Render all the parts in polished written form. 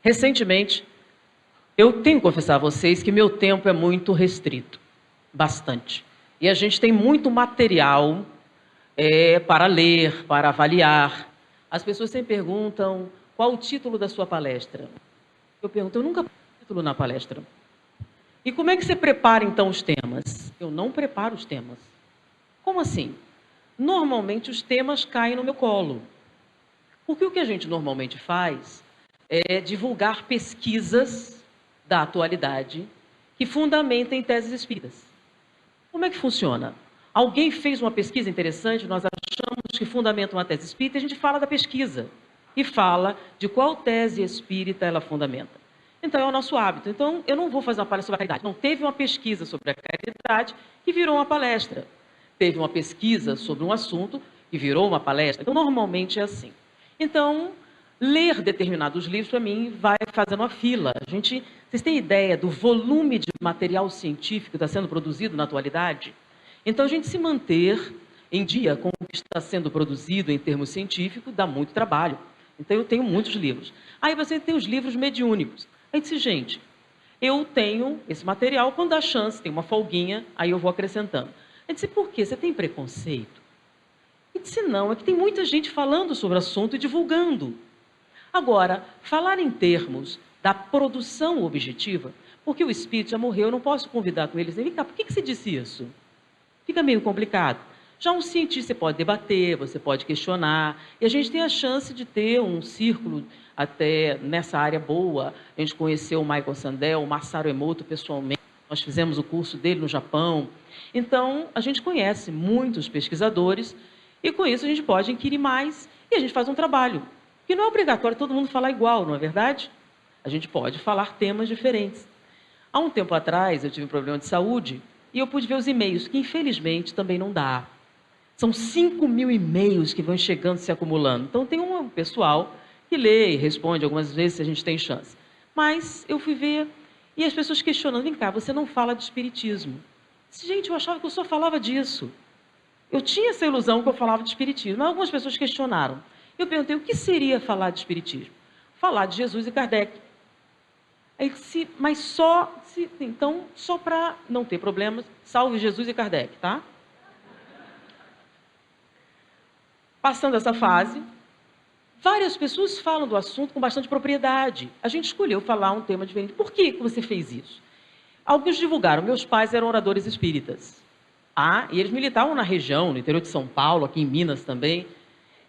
Recentemente, eu tenho que confessar a vocês que meu tempo é muito restrito, bastante. E a gente tem muito material para ler, para avaliar. As pessoas sempre perguntam qual o título da sua palestra. Eu pergunto, eu nunca ponho título na palestra. E como é que você prepara, então, os temas? Eu não preparo os temas. Como assim? Normalmente, os temas caem no meu colo. Porque o que a gente normalmente faz é divulgar pesquisas da atualidade que fundamentem teses espíritas. Como é que funciona? Alguém fez uma pesquisa interessante, nós achamos que fundamenta uma tese espírita, e a gente fala da pesquisa e fala de qual tese espírita ela fundamenta. Então, é o nosso hábito. Então, eu não vou fazer uma palestra sobre a caridade. Não, teve uma pesquisa sobre a caridade que virou uma palestra. Teve uma pesquisa sobre um assunto que virou uma palestra. Então, normalmente é assim. Então, ler determinados livros, para mim, vai fazendo uma fila. Vocês têm ideia do volume de material científico que está sendo produzido na atualidade? Então, a gente se manter em dia com o que está sendo produzido em termos científicos dá muito trabalho. Então, eu tenho muitos livros. Aí você tem os livros mediúnicos. Aí disse, gente, eu tenho esse material, quando dá chance, tem uma folguinha, aí eu vou acrescentando. Aí disse, por quê? Você tem preconceito? E disse, não, é que tem muita gente falando sobre o assunto e divulgando. Agora, falar em termos da produção objetiva, porque o espírito já morreu, eu não posso convidar com eles, vem cá, por que você disse isso? Fica meio complicado. Já um cientista você pode debater, você pode questionar, e a gente tem a chance de ter um círculo até nessa área boa. A gente conheceu o Michael Sandel, o Masaru Emoto pessoalmente, nós fizemos o curso dele no Japão. Então, a gente conhece muitos pesquisadores, e com isso a gente pode inquirir mais, e a gente faz um trabalho. Que não é obrigatório todo mundo falar igual, não é verdade? A gente pode falar temas diferentes. Há um tempo atrás, eu tive um problema de saúde, e eu pude ver os e-mails, que infelizmente também não dá. São 5.000 e-mails que vão chegando, se acumulando. Então tem um pessoal que lê e responde algumas vezes se a gente tem chance. Mas eu fui ver, e as pessoas questionando, vem cá, você não fala de espiritismo. Gente, eu achava que eu só falava disso. Eu tinha essa ilusão que eu falava de espiritismo, mas algumas pessoas questionaram. Eu perguntei, o que seria falar de espiritismo? Falar de Jesus e Kardec. Aí disse, mas então, só para não ter problemas, salve Jesus e Kardec, tá? Passando essa fase, várias pessoas falam do assunto com bastante propriedade. A gente escolheu falar um tema diferente. Por que você fez isso? Alguns divulgaram, meus pais eram oradores espíritas. E eles militavam na região, no interior de São Paulo, aqui em Minas também.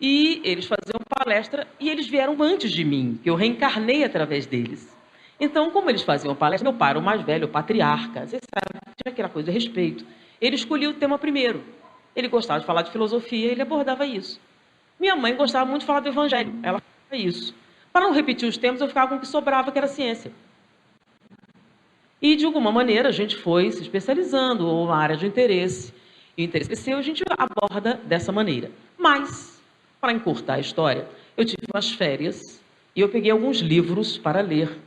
E eles faziam palestra e eles vieram antes de mim, que eu reencarnei através deles. Então, como eles faziam palestra, meu pai era o mais velho, o patriarca, você sabe, tinha aquela coisa de respeito. Ele escolhia o tema primeiro. Ele gostava de falar de filosofia, ele abordava isso. Minha mãe gostava muito de falar do evangelho, ela falava isso. Para não repetir os temas, eu ficava com o que sobrava, que era ciência. E, de alguma maneira, a gente foi se especializando, ou uma área de interesse. E o interesse cresceu, a gente aborda dessa maneira. Mas, para encurtar a história, eu tive umas férias e eu peguei alguns livros para ler.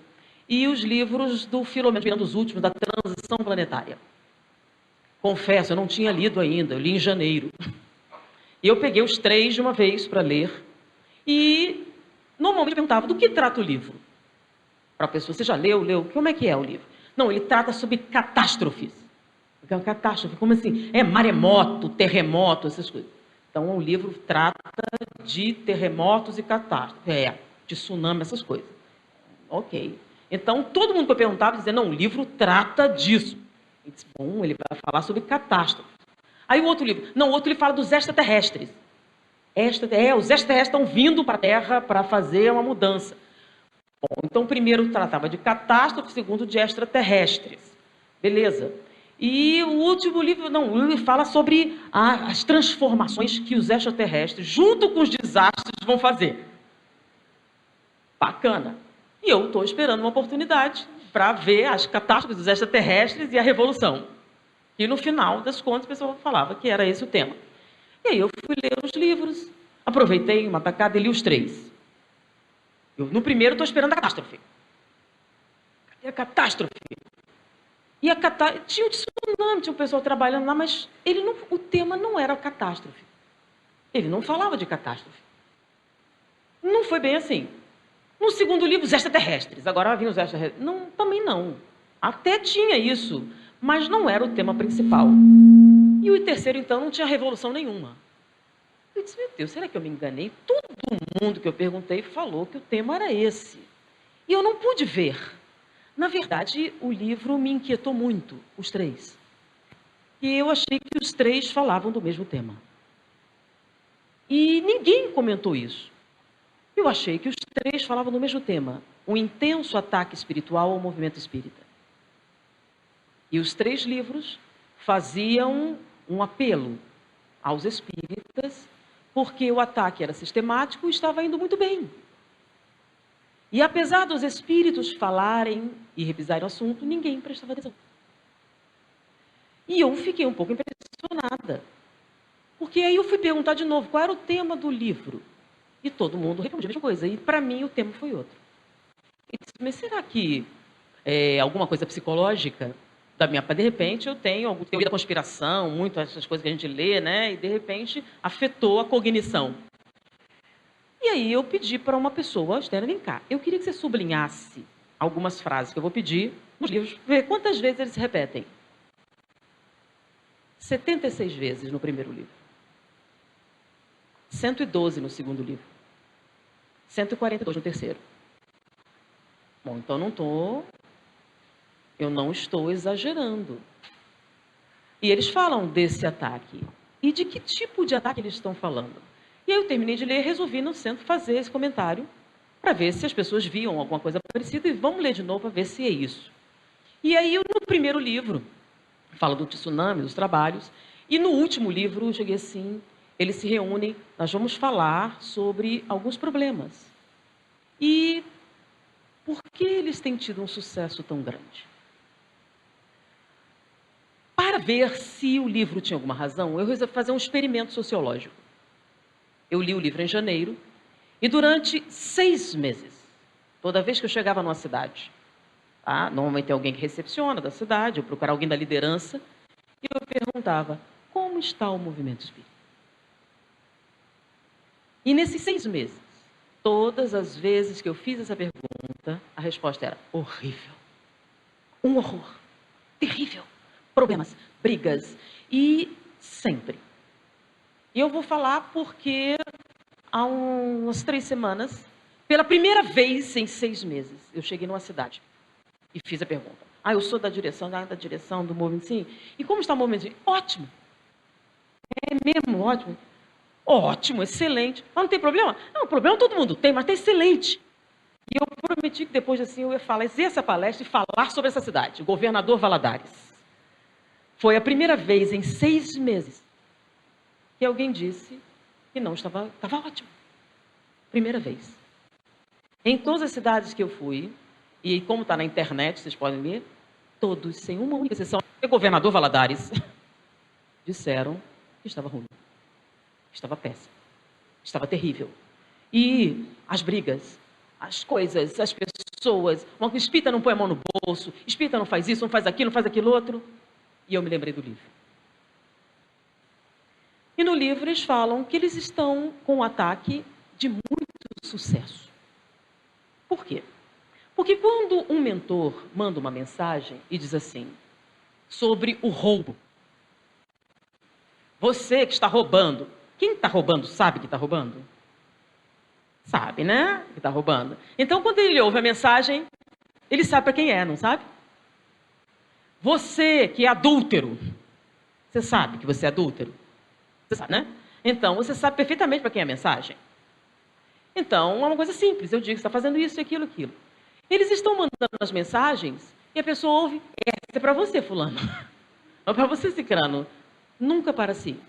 E os livros do Filomeno, dos últimos, da transição planetária. Confesso, eu não tinha lido ainda, eu li em janeiro. E eu peguei os 3 de uma vez para ler. E, normalmente, eu perguntava, do que trata o livro? Para a pessoa, você já leu? Como é que é o livro? Não, ele trata sobre catástrofes. Catástrofe, como assim? Maremoto, terremoto, essas coisas. Então, o livro trata de terremotos e catástrofes. De tsunami, essas coisas. Ok. Então, todo mundo que eu perguntava dizia, não, o livro trata disso. Eu disse, bom, ele vai falar sobre catástrofe. Aí o outro livro, não, o outro ele fala dos extraterrestres. Os extraterrestres estão vindo para a Terra para fazer uma mudança. Bom, então, o primeiro tratava de catástrofe, o segundo de extraterrestres. Beleza. E o último livro, não, ele fala sobre as transformações que os extraterrestres, junto com os desastres, vão fazer. Bacana. E eu estou esperando uma oportunidade para ver as catástrofes dos extraterrestres e a revolução. E no final das contas, a pessoa falava que era esse o tema. E aí eu fui ler os livros, aproveitei uma tacada e li os 3. No primeiro, estou esperando a catástrofe. Cadê a catástrofe? E tinha um tsunami, tinha um pessoal trabalhando lá, mas o tema não era a catástrofe. Ele não falava de catástrofe. Não foi bem assim. No segundo livro, os extraterrestres. Agora vinham os extraterrestres. Não, também não. Até tinha isso, mas não era o tema principal. E o terceiro, então, não tinha revolução nenhuma. Eu disse, meu Deus, será que eu me enganei? Todo mundo que eu perguntei falou que o tema era esse. E eu não pude ver. Na verdade, o livro me inquietou muito, os três. E eu achei que os três falavam do mesmo tema. E ninguém comentou isso. Eu achei que os três falavam do mesmo tema, um intenso ataque espiritual ao movimento espírita. E os três livros faziam um apelo aos espíritas, porque o ataque era sistemático e estava indo muito bem. E apesar dos espíritos falarem e revisarem o assunto, ninguém prestava atenção. E eu fiquei um pouco impressionada, porque aí eu fui perguntar de novo qual era o tema do livro. E todo mundo respondia a mesma coisa. E para mim o tema foi outro. Eu disse, mas será que é alguma coisa psicológica da minha parte? De repente eu tenho alguma teoria da conspiração, muito essas coisas que a gente lê, né? E de repente afetou a cognição. E aí eu pedi para uma pessoa externa, vem cá, eu queria que você sublinhasse algumas frases que eu vou pedir nos livros, ver quantas vezes eles se repetem. 76 vezes no primeiro livro. 112 no segundo livro. 142 no terceiro. Bom, então eu não estou exagerando. E eles falam desse ataque. E de que tipo de ataque eles estão falando? E aí eu terminei de ler e resolvi no centro fazer esse comentário para ver se as pessoas viam alguma coisa parecida e vamos ler de novo para ver se é isso. E aí no primeiro livro fala do tsunami, dos trabalhos, e no último livro eu cheguei assim, eles se reúnem, nós vamos falar sobre alguns problemas. E por que eles têm tido um sucesso tão grande? Para ver se o livro tinha alguma razão, eu resolvi fazer um experimento sociológico. Eu li o livro em janeiro, e durante 6 meses, toda vez que eu chegava numa cidade, tá? Normalmente tem alguém que recepciona da cidade, eu procurava alguém da liderança, e eu perguntava, como está o movimento espírita? E nesses 6 meses, todas as vezes que eu fiz essa pergunta, a resposta era horrível. Um horror. Terrível. Problemas, brigas. E sempre. E eu vou falar porque há umas 3 semanas, pela primeira vez em 6 meses, eu cheguei numa cidade e fiz a pergunta. Eu sou da direção do movimento, sim. E como está o movimento? Ótimo. É mesmo ótimo. Ótimo, excelente. Mas não tem problema? Não, problema todo mundo tem, mas está excelente. E eu prometi que depois assim eu ia fazer essa palestra e falar sobre essa cidade, o governador Valadares. Foi a primeira vez em 6 meses que alguém disse que não estava ótimo. Primeira vez. Em todas as cidades que eu fui, e como está na internet, vocês podem ler, todos, sem uma única exceção, o governador Valadares, disseram que estava ruim. Estava péssimo. Estava terrível. E as brigas, as coisas, as pessoas, uma espírita não põe a mão no bolso, espírita não faz isso, não faz aquilo outro. E eu me lembrei do livro. E no livro eles falam que eles estão com um ataque de muito sucesso. Por quê? Porque quando um mentor manda uma mensagem e diz assim, sobre o roubo, você que está roubando, quem está roubando sabe que está roubando? Sabe, né? Que está roubando. Então, quando ele ouve a mensagem, ele sabe para quem é, não sabe? Você que é adúltero, você sabe que você é adúltero? Você sabe, né? Então, você sabe perfeitamente para quem é a mensagem. Então, é uma coisa simples. Eu digo, você está fazendo isso, aquilo. Eles estão mandando as mensagens e a pessoa ouve, essa é para você, fulano. Ou para você, cicrano. Nunca para si.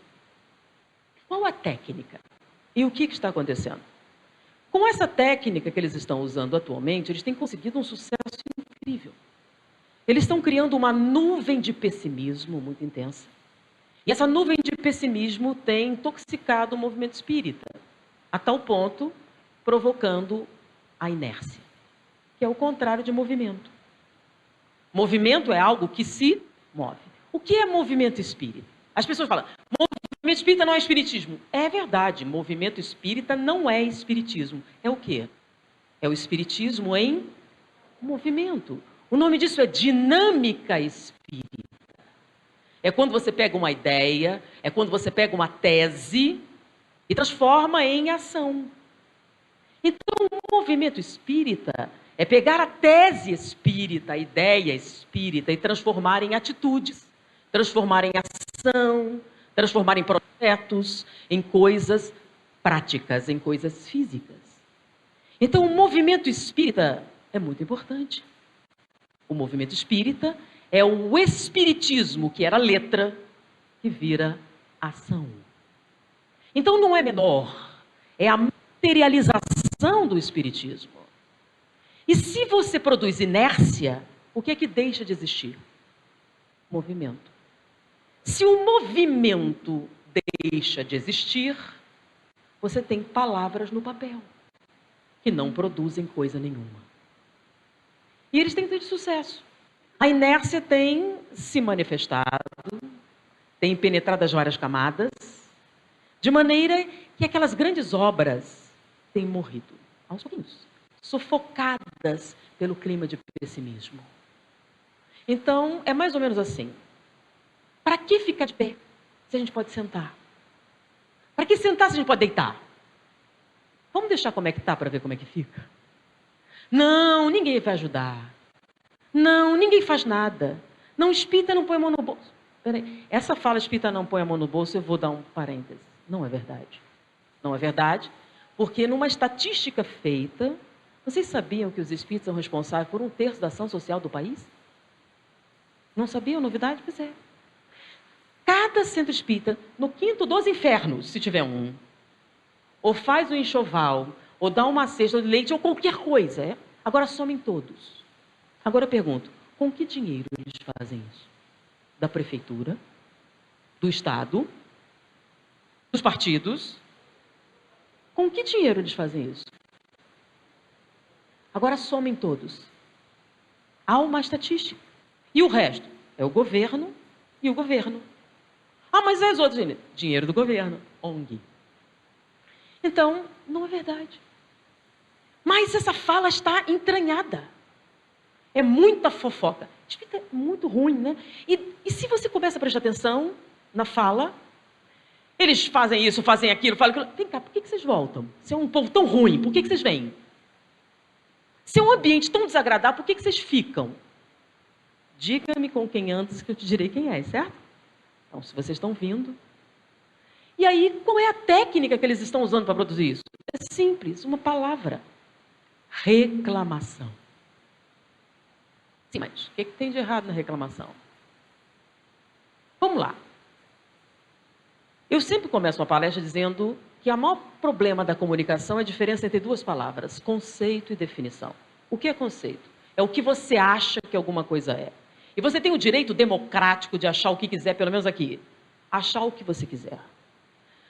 Qual a técnica? E o que está acontecendo? Com essa técnica que eles estão usando atualmente, eles têm conseguido um sucesso incrível. Eles estão criando uma nuvem de pessimismo muito intensa. E essa nuvem de pessimismo tem intoxicado o movimento espírita, a tal ponto provocando a inércia, que é o contrário de movimento. Movimento é algo que se move. O que é movimento espírita? As pessoas falam, movimento espírita não é espiritismo. É verdade, movimento espírita não é espiritismo. É o quê? É o espiritismo em movimento. O nome disso é dinâmica espírita. É quando você pega uma ideia, é quando você pega uma tese e transforma em ação. Então, o movimento espírita é pegar a tese espírita, a ideia espírita e transformar em atitudes, transformar em ação, transformar em projetos, em coisas práticas, em coisas físicas. Então, o movimento espírita é muito importante. O movimento espírita é o espiritismo, que era letra, que vira ação. Então, não é menor, é a materialização do espiritismo. E se você produz inércia, o que é que deixa de existir? Movimento. Se o movimento deixa de existir, você tem palavras no papel, que não produzem coisa nenhuma. E eles têm tido sucesso. A inércia tem se manifestado, tem penetrado as várias camadas, de maneira que aquelas grandes obras têm morrido, aos pouquinhos, sufocadas pelo clima de pessimismo. Então, é mais ou menos assim. Para que ficar de pé, se a gente pode sentar? Para que sentar se a gente pode deitar? Vamos deixar como é que está para ver como é que fica? Não, ninguém vai ajudar. Não, ninguém faz nada. Não, espírita não põe a mão no bolso. Peraí, essa fala espírita não põe a mão no bolso, eu vou dar um parêntese. Não é verdade. Não é verdade, porque numa estatística feita, vocês sabiam que os espíritos são responsáveis por 1/3 da ação social do país? Não sabiam? Novidade? Pois é. Cada centro espírita, no quinto dos infernos, se tiver um, ou faz um enxoval, ou dá uma cesta de leite, ou qualquer coisa. Agora somem todos. Agora eu pergunto, com que dinheiro eles fazem isso? Da prefeitura? Do Estado? Dos partidos? Com que dinheiro eles fazem isso? Agora somem todos. Há uma estatística. E o resto? É o governo e o governo. Ah, mas é os outros dinheiro? Dinheiro do governo, ONG. Então, não é verdade. Mas essa fala está entranhada. É muita fofoca. É muito ruim, né? E se você começa a prestar atenção na fala, eles fazem isso, fazem aquilo, falam aquilo. Vem cá, por que vocês voltam? Se é um povo tão ruim, por que vocês vêm? Se é um ambiente tão desagradável, por que vocês ficam? Diga-me com quem andas que eu te direi quem é, certo? Então, se vocês estão vindo. E aí, qual é a técnica que eles estão usando para produzir isso? É simples, uma palavra. Reclamação. Sim, mas o que tem de errado na reclamação? Vamos lá. Eu sempre começo uma palestra dizendo que o maior problema da comunicação é a diferença entre duas palavras, conceito e definição. O que é conceito? É o que você acha que alguma coisa é. E você tem o direito democrático de achar o que quiser, pelo menos aqui. Achar o que você quiser.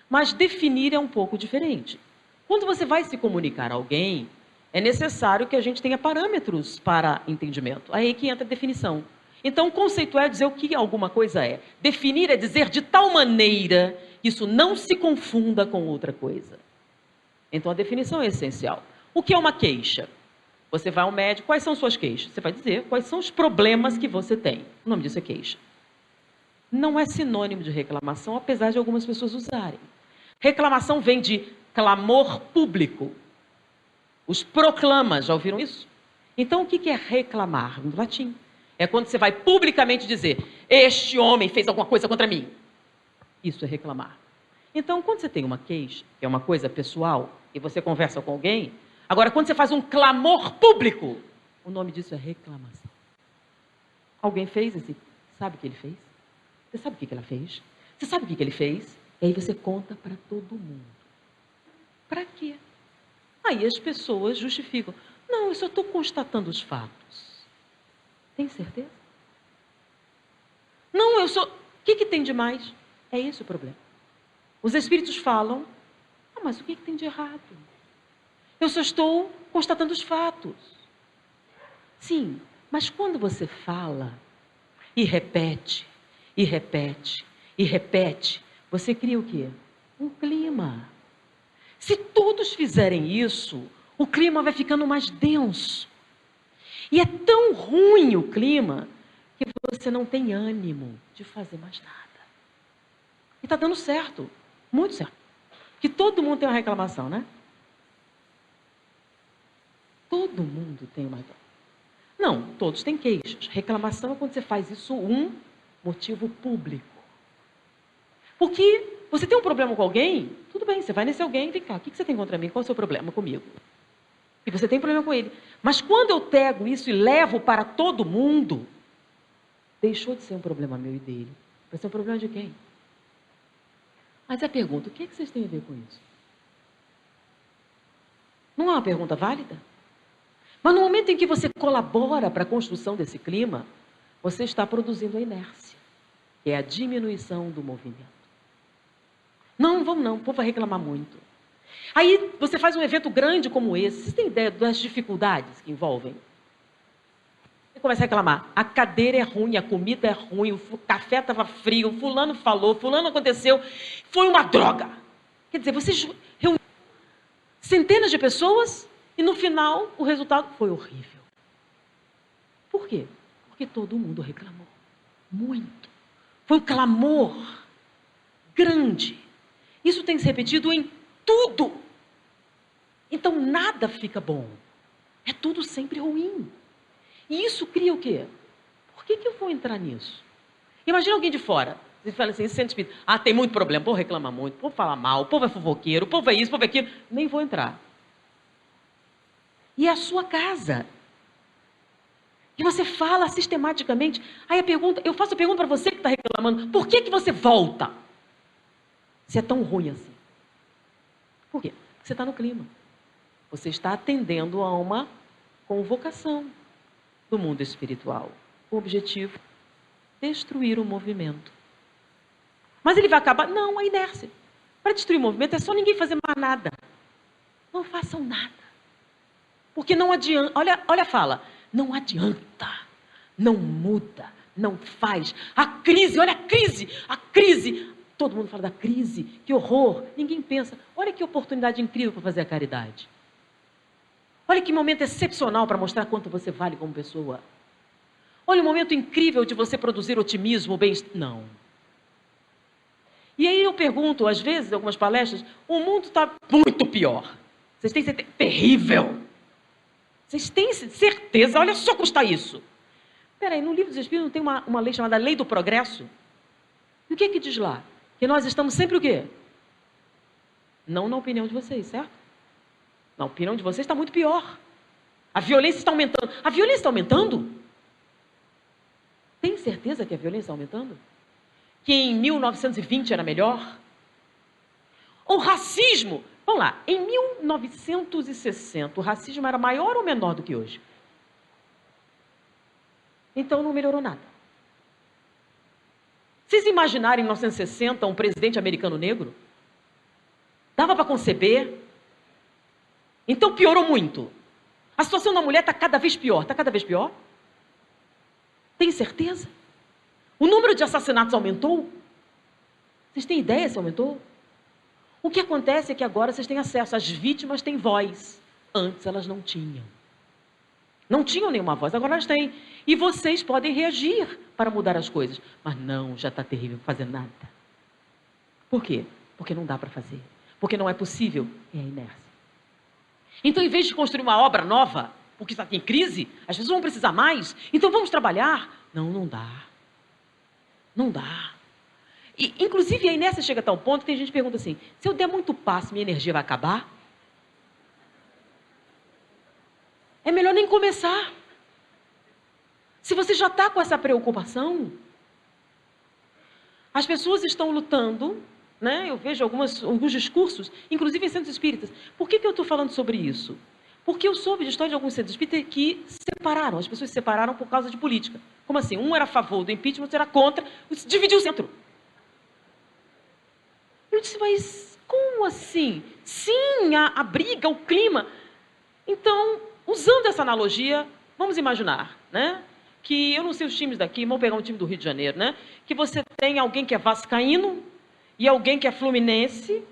Mas definir é um pouco diferente. Quando você vai se comunicar a alguém, é necessário que a gente tenha parâmetros para entendimento. Aí que entra a definição. Então, conceituar é dizer o que alguma coisa é. Definir é dizer de tal maneira que isso não se confunda com outra coisa. Então, a definição é essencial. O que é uma queixa? Você vai ao médico, quais são suas queixas? Você vai dizer quais são os problemas que você tem. O nome disso é queixa. Não é sinônimo de reclamação, apesar de algumas pessoas usarem. Reclamação vem de clamor público. Os proclamas, já ouviram isso? Então, o que é reclamar? No latim. É quando você vai publicamente dizer, este homem fez alguma coisa contra mim. Isso é reclamar. Então, quando você tem uma queixa, que é uma coisa pessoal, e você conversa com alguém, agora, quando você faz um clamor público, o nome disso é reclamação. Alguém fez esse? Sabe o que ele fez? Você sabe o que ela fez? Você sabe o que ele fez? E aí você conta para todo mundo. Para quê? Aí as pessoas justificam. Não, eu só estou constatando os fatos. Tem certeza? Não, eu só... O que tem de mais? É esse o problema. Os espíritos falam, mas o que tem de errado? Eu só estou constatando os fatos. Sim, mas quando você fala e repete, e repete, e repete, você cria o quê? Um clima. Se todos fizerem isso, o clima vai ficando mais denso. E é tão ruim o clima que você não tem ânimo de fazer mais nada. E está dando certo, muito certo. Que todo mundo tem uma reclamação, né? Todo mundo tem uma reclamação. Não, todos têm queixas. Reclamação é quando você faz isso um motivo público. Porque você tem um problema com alguém, tudo bem, você vai nesse alguém e vem cá, o que você tem contra mim? Qual é o seu problema comigo? E você tem problema com ele. Mas quando eu pego isso e levo para todo mundo, deixou de ser um problema meu e dele. Vai ser um problema de quem? Mas a pergunta, o que vocês têm a ver com isso? Não é uma pergunta válida? Mas no momento em que você colabora para a construção desse clima, você está produzindo a inércia, que é a diminuição do movimento. Não, vamos não, o povo vai reclamar muito. Aí você faz um evento grande como esse, vocês têm ideia das dificuldades que envolvem? Você começa a reclamar, a cadeira é ruim, a comida é ruim, o café estava frio, fulano falou, fulano aconteceu, foi uma droga. Quer dizer, vocês reuniram centenas de pessoas e no final o resultado foi horrível. Por quê? Porque todo mundo reclamou. Muito. Foi um clamor grande. Isso tem se repetido em tudo. Então nada fica bom. É tudo sempre ruim. E isso cria o quê? Por que eu vou entrar nisso? Imagina alguém de fora. Você fala assim, sente espírito. Ah, tem muito problema, o povo reclama muito, o povo fala mal, o povo é fofoqueiro, o povo é isso, o povo é aquilo. Nem vou entrar. E é a sua casa. E você fala sistematicamente. Aí eu faço a pergunta para você que está reclamando, por que você volta? Se é tão ruim assim. Por quê? Porque você está no clima. Você está atendendo a uma convocação do mundo espiritual. O objetivo, destruir o movimento. Mas ele vai acabar? Não, a inércia. Para destruir o movimento é só ninguém fazer mais nada. Não façam nada. Porque não adianta, olha a fala, não adianta, não muda, não faz. A crise, olha a crise. Todo mundo fala da crise, que horror. Ninguém pensa, olha que oportunidade incrível para fazer a caridade. Olha que momento excepcional para mostrar quanto você vale como pessoa. Olha o momento incrível de você produzir otimismo, bem-estar. Não. E aí eu pergunto, às vezes, em algumas palestras, o mundo está muito pior. Vocês têm certeza? Terrível. Vocês têm certeza? Olha só como está isso. Espera aí, no Livro dos Espíritos não tem uma lei chamada Lei do Progresso? E o que é que diz lá? Que nós estamos sempre o quê? Não na opinião de vocês, certo? Na opinião de vocês está muito pior. A violência está aumentando. A violência está aumentando? Tem certeza que a violência está aumentando? Que em 1920 era melhor? O racismo... Vamos lá, em 1960, o racismo era maior ou menor do que hoje? Então não melhorou nada. Vocês imaginarem em 1960 um presidente americano negro? Dava para conceber? Então piorou muito. A situação da mulher está cada vez pior. Está cada vez pior? Tem certeza? O número de assassinatos aumentou? Vocês têm ideia se aumentou? O que acontece é que agora vocês têm acesso, as vítimas têm voz. Antes elas não tinham. Não tinham nenhuma voz, agora elas têm. E vocês podem reagir para mudar as coisas. Mas não, já está terrível, não fazer nada. Por quê? Porque não dá para fazer. Porque não é possível, é a inércia. Então, em vez de construir uma obra nova, porque está em crise, as pessoas vão precisar mais, então vamos trabalhar. Não, não dá. Não dá. E, inclusive, a inércia chega a tal ponto que tem gente que pergunta assim, se eu der muito passo, minha energia vai acabar? É melhor nem começar. Se você já está com essa preocupação, as pessoas estão lutando, né? Eu vejo alguns discursos, inclusive em centros espíritas. Por que eu estou falando sobre isso? Porque eu soube de história de alguns centros espíritas que separaram, as pessoas se separaram por causa de política. Como assim? Um era a favor do impeachment, outro era contra, dividiu o centro. Eu disse, mas como assim? Sim, a briga, o clima. Então, usando essa analogia, vamos imaginar, né? Que eu não sei os times daqui, vamos pegar um time do Rio de Janeiro, né? Que você tem alguém que é vascaíno e alguém que é fluminense,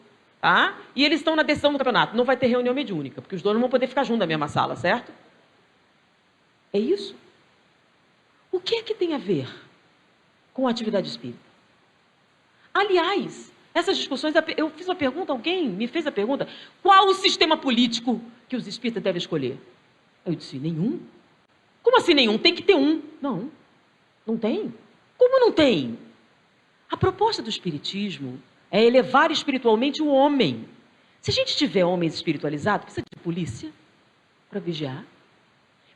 tá? E eles estão na decisão do campeonato. Não vai ter reunião mediúnica, porque os dois não vão poder ficar juntos na mesma sala, certo? É isso? O que é que tem a ver com a atividade espírita? Aliás, essas discussões, eu fiz uma pergunta, alguém me fez a pergunta, qual o sistema político que os espíritas devem escolher? Eu disse, nenhum. Como assim nenhum? Tem que ter um. Não, não tem. Como não tem? A proposta do espiritismo é elevar espiritualmente o homem. Se a gente tiver homens espiritualizados, precisa de polícia para vigiar.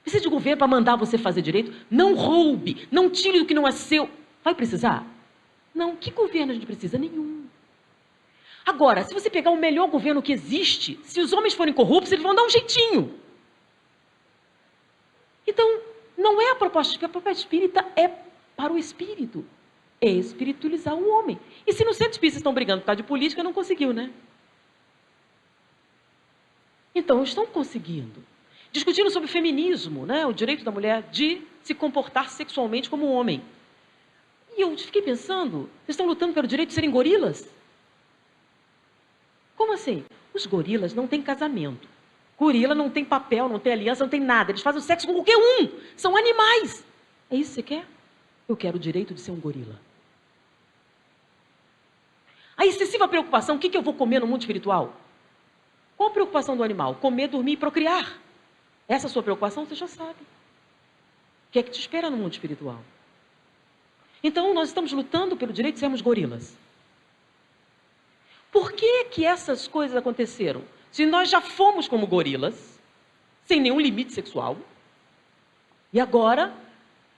Precisa de governo para mandar você fazer direito. Não roube, não tire do que não é seu. Vai precisar? Não. Que governo a gente precisa? Nenhum. Agora, se você pegar o melhor governo que existe, se os homens forem corruptos, eles vão dar um jeitinho. Então, não é a proposta espírita, é para o espírito. É espiritualizar o homem. E se no centro espírita estão brigando por causa de política, não conseguiu, né? Então, estão conseguindo. Discutindo sobre feminismo, né? O direito da mulher de se comportar sexualmente como um homem. E eu fiquei pensando, vocês estão lutando pelo direito de serem gorilas? Como assim? Os gorilas não têm casamento. Gorila não tem papel, não tem aliança, não tem nada. Eles fazem sexo com qualquer um. São animais. É isso que você quer? Eu quero o direito de ser um gorila. A excessiva preocupação, o que eu vou comer no mundo espiritual? Qual a preocupação do animal? Comer, dormir e procriar. Essa sua preocupação você já sabe. O que é que te espera no mundo espiritual? Então, nós estamos lutando pelo direito de sermos gorilas. Por que que essas coisas aconteceram? Se nós já fomos como gorilas, sem nenhum limite sexual, e agora,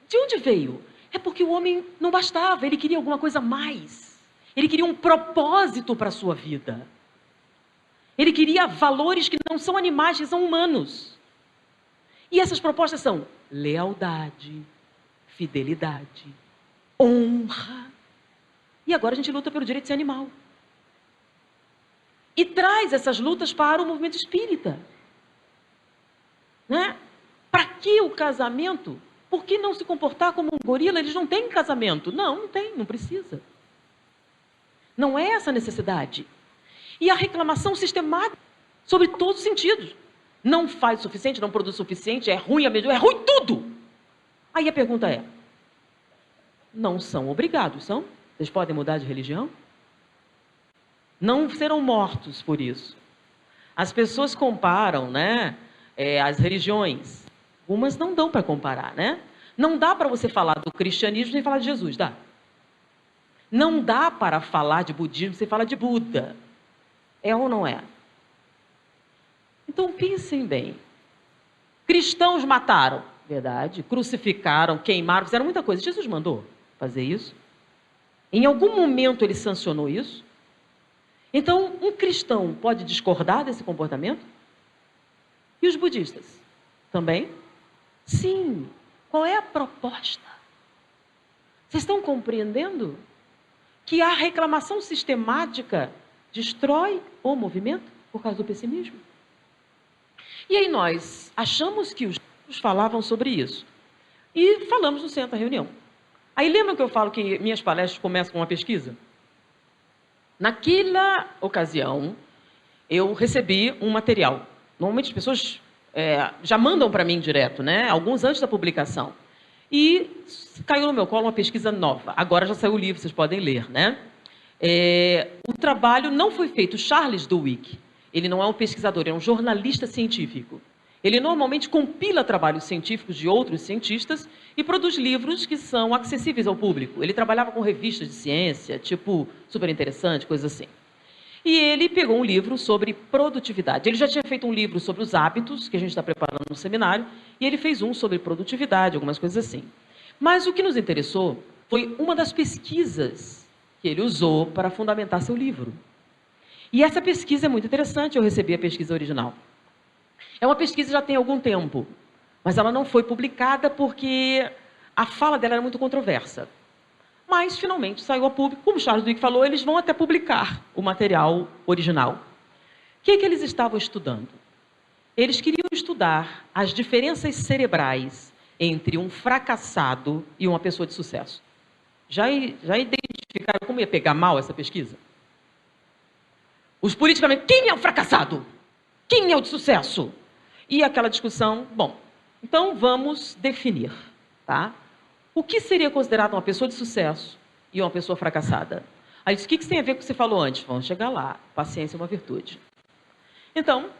de onde veio? É porque o homem não bastava, ele queria alguma coisa a mais. Ele queria um propósito para a sua vida. Ele queria valores que não são animais, que são humanos. E essas propostas são lealdade, fidelidade, honra. E agora a gente luta pelo direito de ser animal. E traz essas lutas para o movimento espírita. Né? Para que o casamento? Por que não se comportar como um gorila? Eles não têm casamento. Não, não tem, não precisa. Não é essa a necessidade. E a reclamação sistemática sobre todos os sentidos. Não faz o suficiente, não produz o suficiente, é ruim a mesma, é ruim tudo. Aí a pergunta é, não são obrigados, são? Vocês podem mudar de religião? Não serão mortos por isso. As pessoas comparam, né, as religiões. Umas não dão para comparar, né? Não dá para você falar do cristianismo sem falar de Jesus, dá? Não dá para falar de budismo sem falar de Buda. É ou não é? Então pensem bem. Cristãos mataram, verdade? Crucificaram, queimaram, fizeram muita coisa. Jesus mandou fazer isso? Em algum momento ele sancionou isso? Então, um cristão pode discordar desse comportamento? E os budistas? Também? Sim. Qual é a proposta? Vocês estão compreendendo que a reclamação sistemática destrói o movimento por causa do pessimismo? E aí nós achamos que os falavam sobre isso. E falamos no centro da reunião. Aí lembram que eu falo que minhas palestras começam com uma pesquisa? Naquela ocasião, eu recebi um material. Normalmente as pessoas já mandam para mim direto, né? Alguns antes da publicação. E caiu no meu colo uma pesquisa nova. Agora já saiu o livro, vocês podem ler, né? O trabalho não foi feito. Charles Duhigg, ele não é um pesquisador, é um jornalista científico. Ele normalmente compila trabalhos científicos de outros cientistas e produz livros que são acessíveis ao público. Ele trabalhava com revistas de ciência, tipo Super Interessante, coisas assim. E ele pegou um livro sobre produtividade. Ele já tinha feito um livro sobre os hábitos, que a gente está preparando no seminário, e ele fez um sobre produtividade, algumas coisas assim. Mas o que nos interessou foi uma das pesquisas que ele usou para fundamentar seu livro. E essa pesquisa é muito interessante, eu recebi a pesquisa original. É uma pesquisa que já tem algum tempo, mas ela não foi publicada porque a fala dela era muito controversa. Mas, finalmente, saiu a público. Como o Charles Duhigg falou, eles vão até publicar o material original. O que eles estavam estudando? Eles queriam estudar as diferenças cerebrais entre um fracassado e uma pessoa de sucesso. Já identificaram como ia pegar mal essa pesquisa? Os politicamente, quem é o fracassado? Quem é o de sucesso? E aquela discussão, bom, então vamos definir, tá? O que seria considerado uma pessoa de sucesso e uma pessoa fracassada? Aí disse, o que isso tem a ver com o que você falou antes? Vamos chegar lá. Paciência é uma virtude. Então,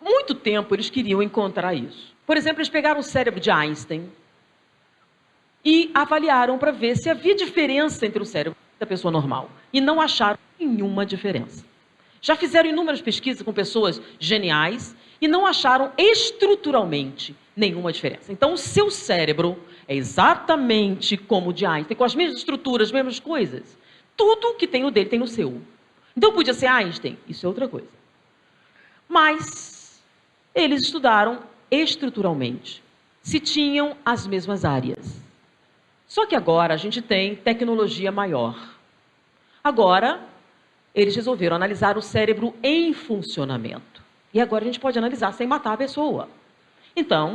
muito tempo eles queriam encontrar isso. Por exemplo, eles pegaram o cérebro de Einstein e avaliaram para ver se havia diferença entre o cérebro da pessoa normal. E não acharam nenhuma diferença. Já fizeram inúmeras pesquisas com pessoas geniais e não acharam estruturalmente nenhuma diferença. Então, o seu cérebro é exatamente como o de Einstein, com as mesmas estruturas, as mesmas coisas. Tudo que tem no dele tem no seu. Então, podia ser Einstein, isso é outra coisa. Mas eles estudaram estruturalmente se tinham as mesmas áreas. Só que agora a gente tem tecnologia maior. Agora, eles resolveram analisar o cérebro em funcionamento. E agora a gente pode analisar sem matar a pessoa. Então,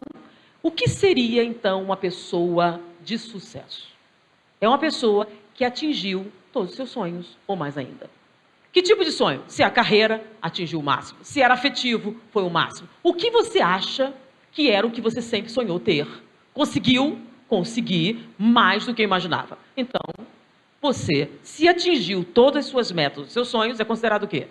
o que seria então uma pessoa de sucesso? É uma pessoa que atingiu todos os seus sonhos, ou mais ainda. Que tipo de sonho? Se é a carreira, atingiu o máximo. Se era afetivo, foi o máximo. O que você acha que era o que você sempre sonhou ter? Conseguiu? Conseguir mais do que imaginava. Então, você, se atingiu todas as suas metas, os seus sonhos, é considerado o quê?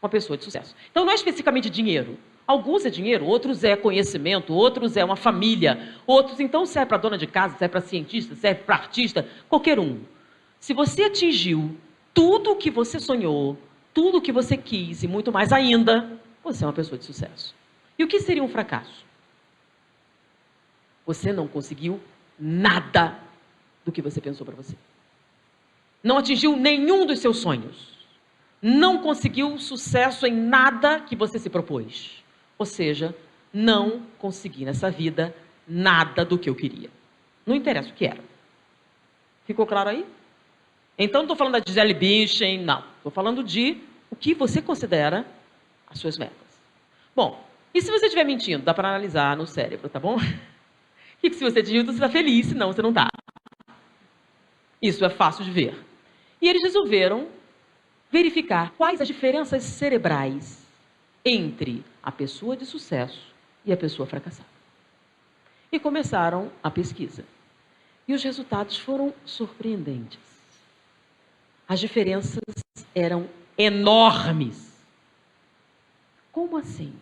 Uma pessoa de sucesso. Então, não é especificamente dinheiro. Alguns é dinheiro, outros é conhecimento, outros é uma família, outros, então, serve para dona de casa, serve para cientista, serve para artista, qualquer um. Se você atingiu tudo o que você sonhou, tudo o que você quis e muito mais ainda, você é uma pessoa de sucesso. E o que seria um fracasso? Você não conseguiu nada do que você pensou para você. Não atingiu nenhum dos seus sonhos. Não conseguiu sucesso em nada que você se propôs. Ou seja, não consegui nessa vida nada do que eu queria. Não interessa o que era. Ficou claro aí? Então, não estou falando da Gisele Bündchen, não. Estou falando de o que você considera as suas metas. Bom, e se você estiver mentindo? Dá para analisar no cérebro, tá bom? E se você atingiu, você está feliz, senão você não está. Isso é fácil de ver. E eles resolveram verificar quais as diferenças cerebrais entre a pessoa de sucesso e a pessoa fracassada. E começaram a pesquisa. E os resultados foram surpreendentes. As diferenças eram enormes. Como assim?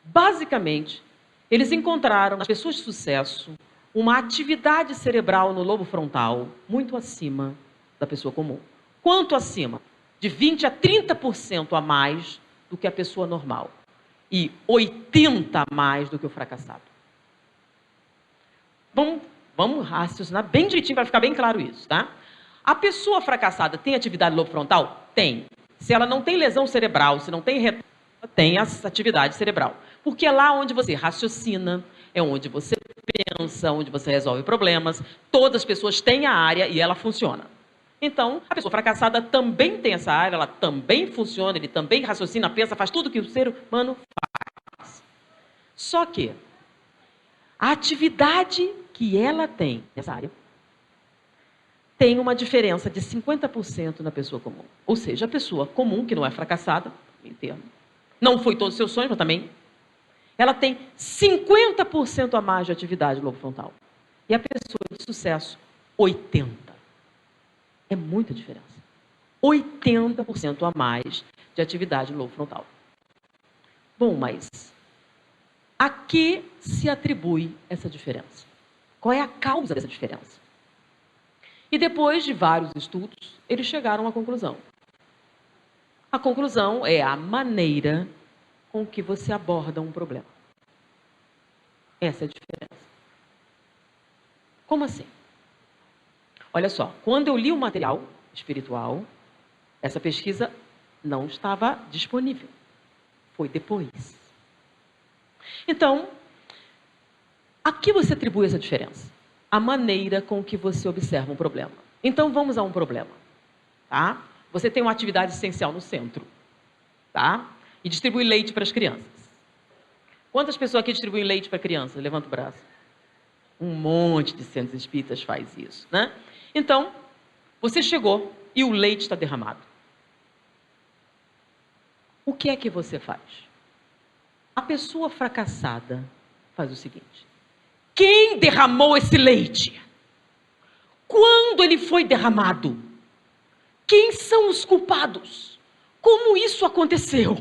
Basicamente, eles encontraram nas pessoas de sucesso uma atividade cerebral no lobo frontal muito acima da pessoa comum. Quanto acima? De 20% a 30% a mais do que a pessoa normal. E 80% a mais do que o fracassado. Vamos raciocinar bem direitinho para ficar bem claro isso, tá? A pessoa fracassada tem atividade no lobo frontal? Tem. Se ela não tem lesão cerebral, se não tem retardo, tem essa atividade cerebral. Porque é lá onde você raciocina, é onde você pensa, onde você resolve problemas. Todas as pessoas têm a área e ela funciona. Então, a pessoa fracassada também tem essa área, ela também funciona, ele também raciocina, pensa, faz tudo que o ser humano faz. Só que a atividade que ela tem nessa área tem uma diferença de 50% na pessoa comum. Ou seja, a pessoa comum, que não é fracassada, em termo, não foi todos os seus sonhos, mas também, ela tem 50% a mais de atividade no lobo frontal. E a pessoa de sucesso, 80%. É muita diferença. 80% a mais de atividade no lobo frontal. Bom, mas a que se atribui essa diferença? Qual é a causa dessa diferença? E depois de vários estudos, eles chegaram a uma conclusão. A conclusão é a maneira com que você aborda um problema. Essa é a diferença. Como assim? Olha só, quando eu li o material espiritual, essa pesquisa não estava disponível. Foi depois. Então, a que você atribui essa diferença? A maneira com que você observa um problema. Então, vamos a um problema. Tá? Você tem uma atividade essencial no centro. Tá? E distribui leite para as crianças. Quantas pessoas aqui distribuem leite para crianças? Levanta o braço. Um monte de centros espíritas faz isso, né? Então, você chegou e o leite está derramado. O que é que você faz? A pessoa fracassada faz o seguinte: quem derramou esse leite? Quando ele foi derramado? Quem são os culpados? Como isso aconteceu?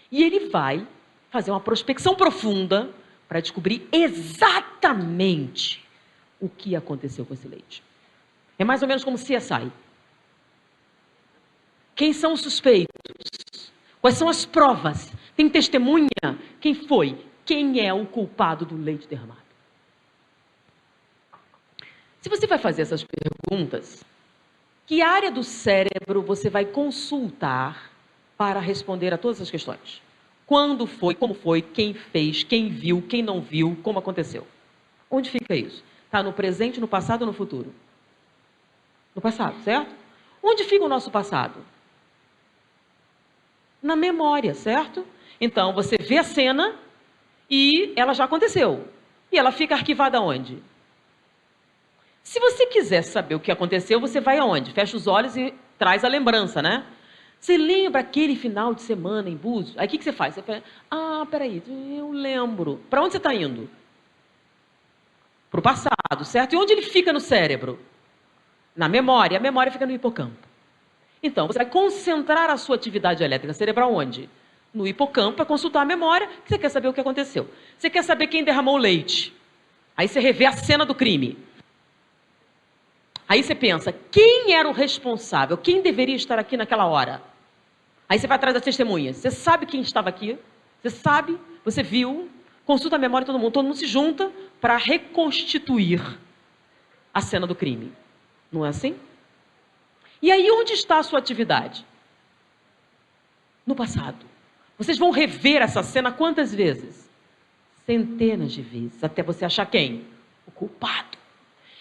E ele vai fazer uma prospecção profunda para descobrir exatamente o que aconteceu com esse leite. É mais ou menos como CSI. Quem são os suspeitos? Quais são as provas? Tem testemunha? Quem foi? Quem é o culpado do leite derramado? Se você vai fazer essas perguntas, que área do cérebro você vai consultar para responder a todas as questões? Quando foi, quem fez, quem viu, quem não viu, como aconteceu? Onde fica isso? Está no presente, no passado ou no futuro? No passado, certo? Onde fica o nosso passado? Na memória, certo? Então, você vê a cena e ela já aconteceu. E ela fica arquivada onde? Se você quiser saber o que aconteceu, você vai aonde? Fecha os olhos e traz a lembrança, né? Você lembra aquele final de semana em Búzios? Aí o que você faz? Você fala, peraí, eu lembro. Para onde você está indo? Para o passado, certo? E onde ele fica no cérebro? Na memória. A memória fica no hipocampo. Então, você vai concentrar a sua atividade elétrica cerebral onde? No hipocampo, para consultar a memória, que você quer saber o que aconteceu. Você quer saber quem derramou o leite. Aí você revê a cena do crime. Aí você pensa, quem era o responsável? Quem deveria estar aqui naquela hora? Aí você vai atrás das testemunhas. Você sabe quem estava aqui? Você sabe? Você viu? Consulta a memória de todo mundo se junta para reconstituir a cena do crime. Não é assim? E aí onde está a sua atividade? No passado. Vocês vão rever essa cena quantas vezes? Centenas de vezes, até você achar quem? O culpado.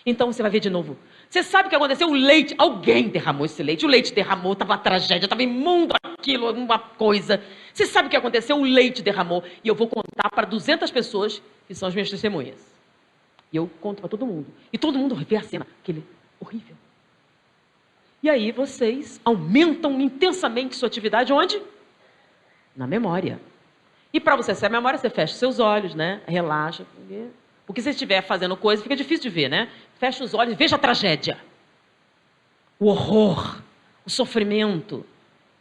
Então você vai ver de novo. Você sabe o que aconteceu? O leite, alguém derramou esse leite. O leite derramou, estava uma tragédia, estava imundo aquilo, uma coisa. Você sabe o que aconteceu? O leite derramou. E eu vou contar para 200 pessoas que são as minhas testemunhas. E eu conto para todo mundo. E todo mundo vê a cena, aquele horrível. E aí vocês aumentam intensamente sua atividade onde? Na memória. E para você acessar a memória, você fecha seus olhos, né? Relaxa. Porque se você estiver fazendo coisa, fica difícil de ver, né? Fecha os olhos e veja a tragédia. O horror, o sofrimento.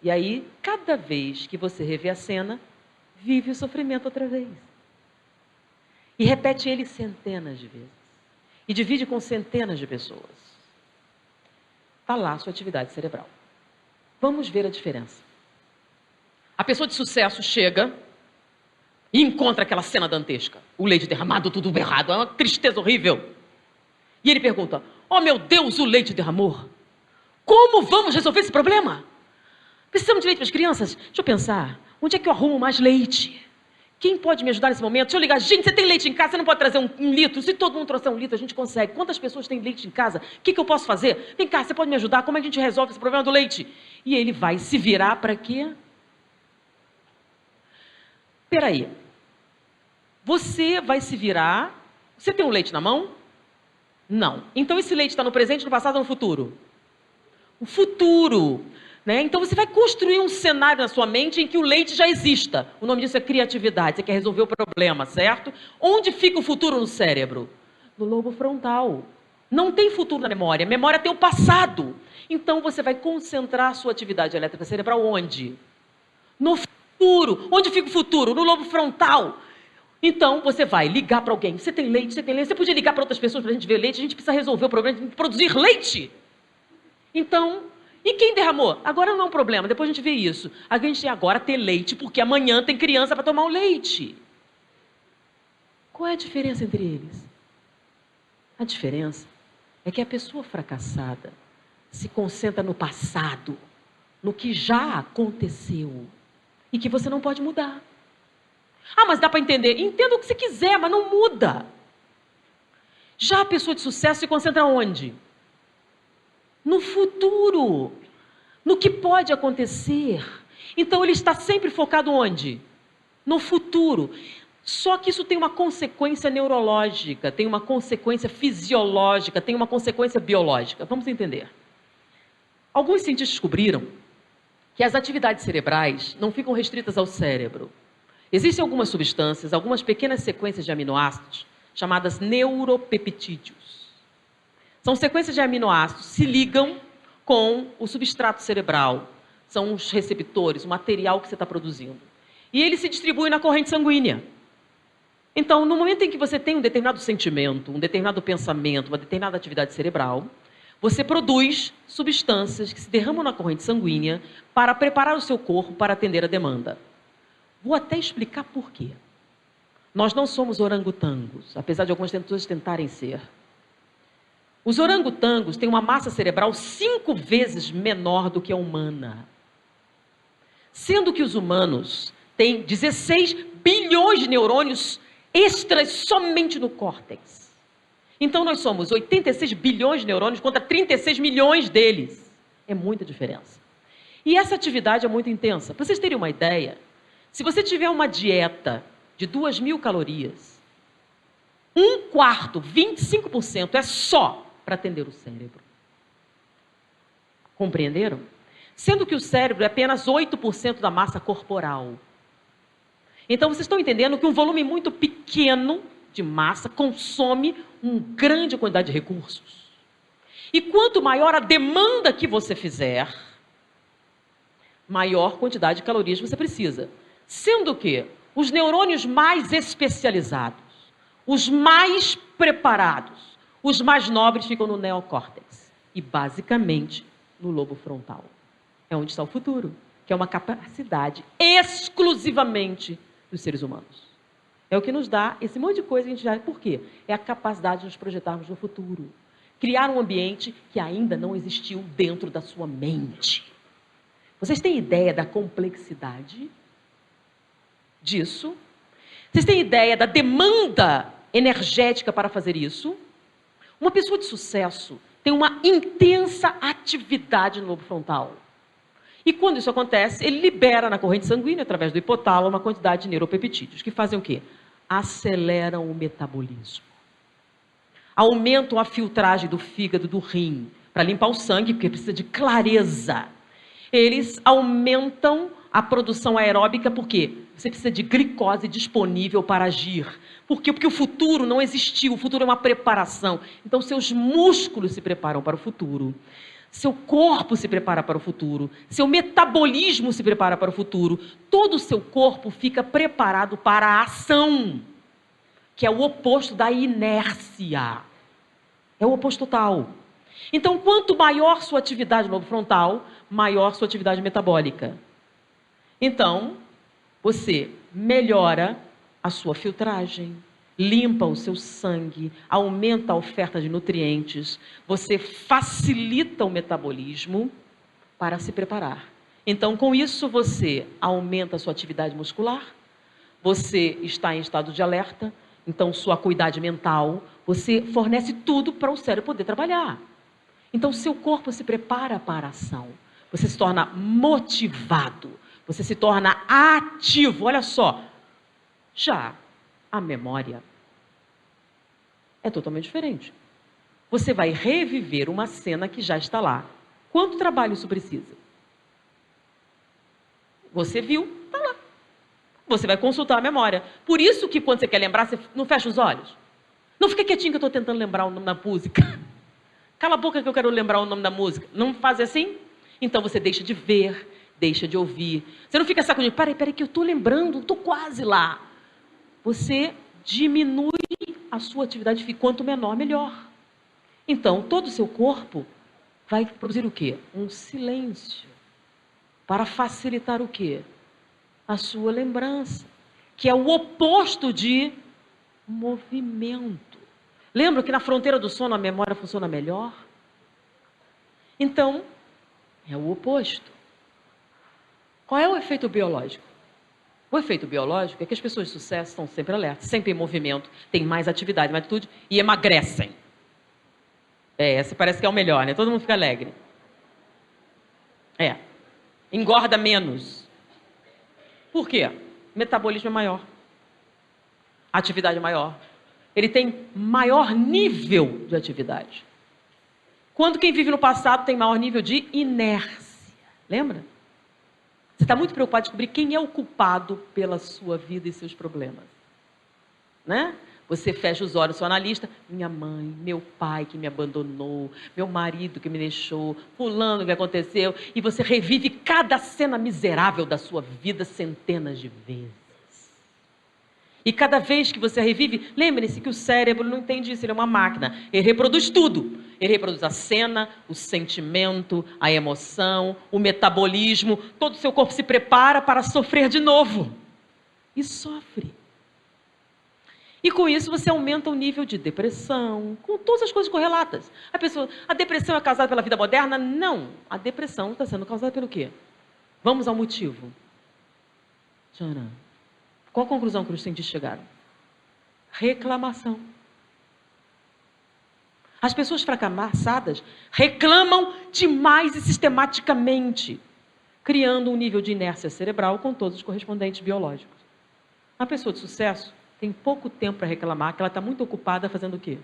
E aí, cada vez que você revê a cena, vive o sofrimento outra vez. E repete ele centenas de vezes. E divide com centenas de pessoas. Está lá a sua atividade cerebral. Vamos ver a diferença. A pessoa de sucesso chega e encontra aquela cena dantesca. O leite derramado, tudo errado, é uma tristeza horrível. E ele pergunta, oh meu Deus, o leite derramou. Como vamos resolver esse problema? Precisamos de leite para as crianças? Deixa eu pensar, onde é que eu arrumo mais leite? Quem pode me ajudar nesse momento? Deixa eu ligar, gente, você tem leite em casa? Você não pode trazer um litro? Se todo mundo trouxer um litro, a gente consegue. Quantas pessoas têm leite em casa? O que eu posso fazer? Vem cá, você pode me ajudar? Como é que a gente resolve esse problema do leite? E ele vai se virar para quê? Peraí, você vai se virar, você tem um leite na mão? Não. Então esse leite está no presente, no passado ou no futuro? O futuro, né? Então você vai construir um cenário na sua mente em que o leite já exista. O nome disso é criatividade, você quer resolver o problema, certo? Onde fica o futuro no cérebro? No lobo frontal. Não tem futuro na memória, a memória tem o passado. Então você vai concentrar a sua atividade elétrica cerebral onde? No futuro. Onde fica o futuro? No lobo frontal. Então, você vai ligar para alguém. Você tem leite, você tem leite. Você podia ligar para outras pessoas para a gente ver leite. A gente precisa resolver o problema de produzir leite. Então, e quem derramou? Agora não é um problema, depois a gente vê isso. A gente tem agora ter leite, porque amanhã tem criança para tomar o leite. Qual é a diferença entre eles? A diferença é que a pessoa fracassada se concentra no passado, no que já aconteceu e que você não pode mudar. Mas dá para entender. Entenda o que você quiser, mas não muda. Já a pessoa de sucesso se concentra onde? No futuro. No que pode acontecer. Então ele está sempre focado onde? No futuro. Só que isso tem uma consequência neurológica, tem uma consequência fisiológica, tem uma consequência biológica. Vamos entender. Alguns cientistas descobriram que as atividades cerebrais não ficam restritas ao cérebro. Existem algumas substâncias, algumas pequenas sequências de aminoácidos, chamadas neuropeptídeos. São sequências de aminoácidos que se ligam com o substrato cerebral. São os receptores, o material que você está produzindo. E ele se distribui na corrente sanguínea. Então, no momento em que você tem um determinado sentimento, um determinado pensamento, uma determinada atividade cerebral, você produz substâncias que se derramam na corrente sanguínea para preparar o seu corpo para atender a demanda. Vou até explicar por quê. Nós não somos orangotangos, apesar de algumas pessoas tentarem ser. Os orangotangos têm uma massa cerebral 5 vezes menor do que a humana. Sendo que os humanos têm 16 bilhões de neurônios extras somente no córtex. Então nós somos 86 bilhões de neurônios contra 36 milhões deles. É muita diferença. E essa atividade é muito intensa. Para vocês terem uma ideia, se você tiver uma dieta de 2.000 calorias, 1/4, 25% é só para atender o cérebro. Compreenderam? Sendo que o cérebro é apenas 8% da massa corporal. Então vocês estão entendendo que um volume muito pequeno de massa consome uma grande quantidade de recursos. E quanto maior a demanda que você fizer, maior quantidade de calorias você precisa. Sendo que os neurônios mais especializados, os mais preparados, os mais nobres ficam no neocórtex e basicamente no lobo frontal. É onde está o futuro, que é uma capacidade exclusivamente dos seres humanos. É o que nos dá esse monte de coisa que a gente já... Por quê? É a capacidade de nos projetarmos no futuro. Criar um ambiente que ainda não existiu dentro da sua mente. Vocês têm ideia da complexidade disso? Vocês têm ideia da demanda energética para fazer isso? Uma pessoa de sucesso tem uma intensa atividade no lobo frontal. E quando isso acontece, ele libera na corrente sanguínea, através do hipotálamo, uma quantidade de neuropeptídeos, que fazem o quê? Aceleram o metabolismo. Aumentam a filtragem do fígado, do rim, para limpar o sangue, porque precisa de clareza. Eles aumentam a produção aeróbica, por quê? Você precisa de glicose disponível para agir. Por quê? Porque o futuro não existiu, o futuro é uma preparação. Então, seus músculos se preparam para o futuro. Seu corpo se prepara para o futuro, seu metabolismo se prepara para o futuro, todo o seu corpo fica preparado para a ação, que é o oposto da inércia. É o oposto total. Então, quanto maior sua atividade no lobo frontal, maior sua atividade metabólica. Então, você melhora a sua filtragem, limpa o seu sangue, aumenta a oferta de nutrientes, você facilita o metabolismo para se preparar. Então, com isso, você aumenta a sua atividade muscular, você está em estado de alerta, então sua acuidade mental, você fornece tudo para o cérebro poder trabalhar. Então, seu corpo se prepara para a ação, você se torna motivado, você se torna ativo. Olha só, já a memória é totalmente diferente. Você vai reviver uma cena que já está lá. Quanto trabalho isso precisa? Você viu, está lá. Você vai consultar a memória. Por isso que quando você quer lembrar, você não fecha os olhos. Não fica quietinho que eu estou tentando lembrar o nome da música. Cala a boca que eu quero lembrar o nome da música. Não faz assim? Então você deixa de ver, deixa de ouvir. Você não fica sacudindo. Peraí, que eu estou lembrando, estou quase lá. Você diminui a sua atividade física. Quanto menor, melhor. Então, todo o seu corpo vai produzir o quê? Um silêncio. Para facilitar o quê? A sua lembrança. Que é o oposto de movimento. Lembra que na fronteira do sono a memória funciona melhor? Então, é o oposto. Qual é o efeito biológico? O efeito biológico é que as pessoas de sucesso estão sempre alertas, sempre em movimento, têm mais atividade, mais atitude e emagrecem. Esse parece que é o melhor, né? Todo mundo fica alegre. Engorda menos. Por quê? Metabolismo é maior. Atividade é maior. Ele tem maior nível de atividade. Quando quem vive no passado tem maior nível de inércia. Lembra? Você está muito preocupado em descobrir quem é o culpado pela sua vida e seus problemas. Né? Você fecha os olhos, seu analista, minha mãe, meu pai que me abandonou, meu marido que me deixou, fulano que aconteceu, e você revive cada cena miserável da sua vida centenas de vezes. E cada vez que você revive, lembre-se que o cérebro não entende isso, ele é uma máquina. Ele reproduz tudo. Ele reproduz a cena, o sentimento, a emoção, o metabolismo. Todo o seu corpo se prepara para sofrer de novo. E sofre. E com isso você aumenta o nível de depressão, com todas as coisas correlatas. A depressão é causada pela vida moderna? Não. A depressão está sendo causada pelo quê? Vamos ao motivo. Tcharam. Qual a conclusão que os cientistas chegaram? Reclamação. As pessoas fracassadas reclamam demais e sistematicamente, criando um nível de inércia cerebral com todos os correspondentes biológicos. A pessoa de sucesso tem pouco tempo para reclamar, que ela está muito ocupada fazendo o quê?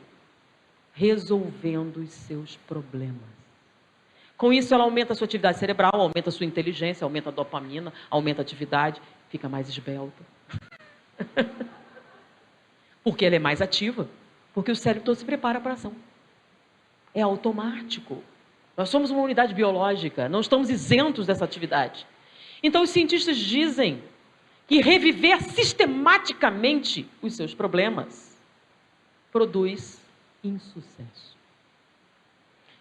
Resolvendo os seus problemas. Com isso, ela aumenta a sua atividade cerebral, aumenta a sua inteligência, aumenta a dopamina, aumenta a atividade, fica mais esbelta. Porque ela é mais ativa, porque o cérebro todo se prepara para a ação. É automático. Nós somos uma unidade biológica, não estamos isentos dessa atividade. Então, os cientistas dizem que reviver sistematicamente os seus problemas produz insucesso.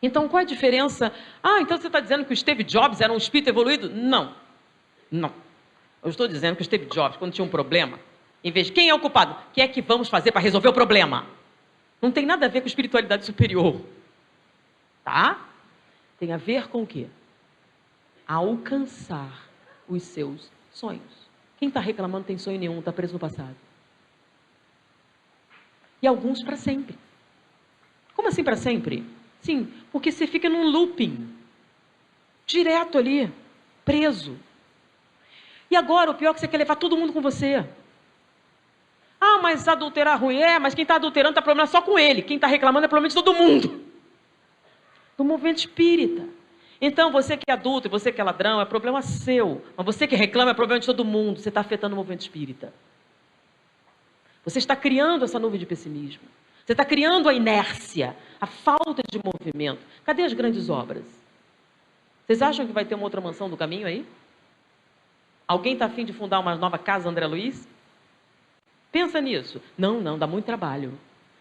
Então, qual é a diferença? Então você está dizendo que o Steve Jobs era um espírito evoluído? Não. Não. Eu estou dizendo que o Steve Jobs, quando tinha um problema, em vez de quem é o culpado, o que é que vamos fazer para resolver o problema? Não tem nada a ver com espiritualidade superior. Tá? Tem a ver com o quê? Alcançar os seus sonhos. Quem está reclamando não tem sonho nenhum, está preso no passado. E alguns para sempre. Como assim para sempre? Sim, porque você fica num looping. Direto ali, preso. E agora, o pior é que você quer levar todo mundo com você. Mas adulterar ruim mas quem está adulterando está problema só com ele. Quem está reclamando é problema de todo mundo. Do movimento espírita. Então, você que é adulto, você que é ladrão, é problema seu. Mas você que reclama é problema de todo mundo. Você está afetando o movimento espírita. Você está criando essa nuvem de pessimismo. Você está criando a inércia, a falta de movimento. Cadê as grandes obras? Vocês acham que vai ter uma outra mansão do caminho aí? Alguém está a fim de fundar uma nova casa André Luiz? Pensa nisso. Não, dá muito trabalho.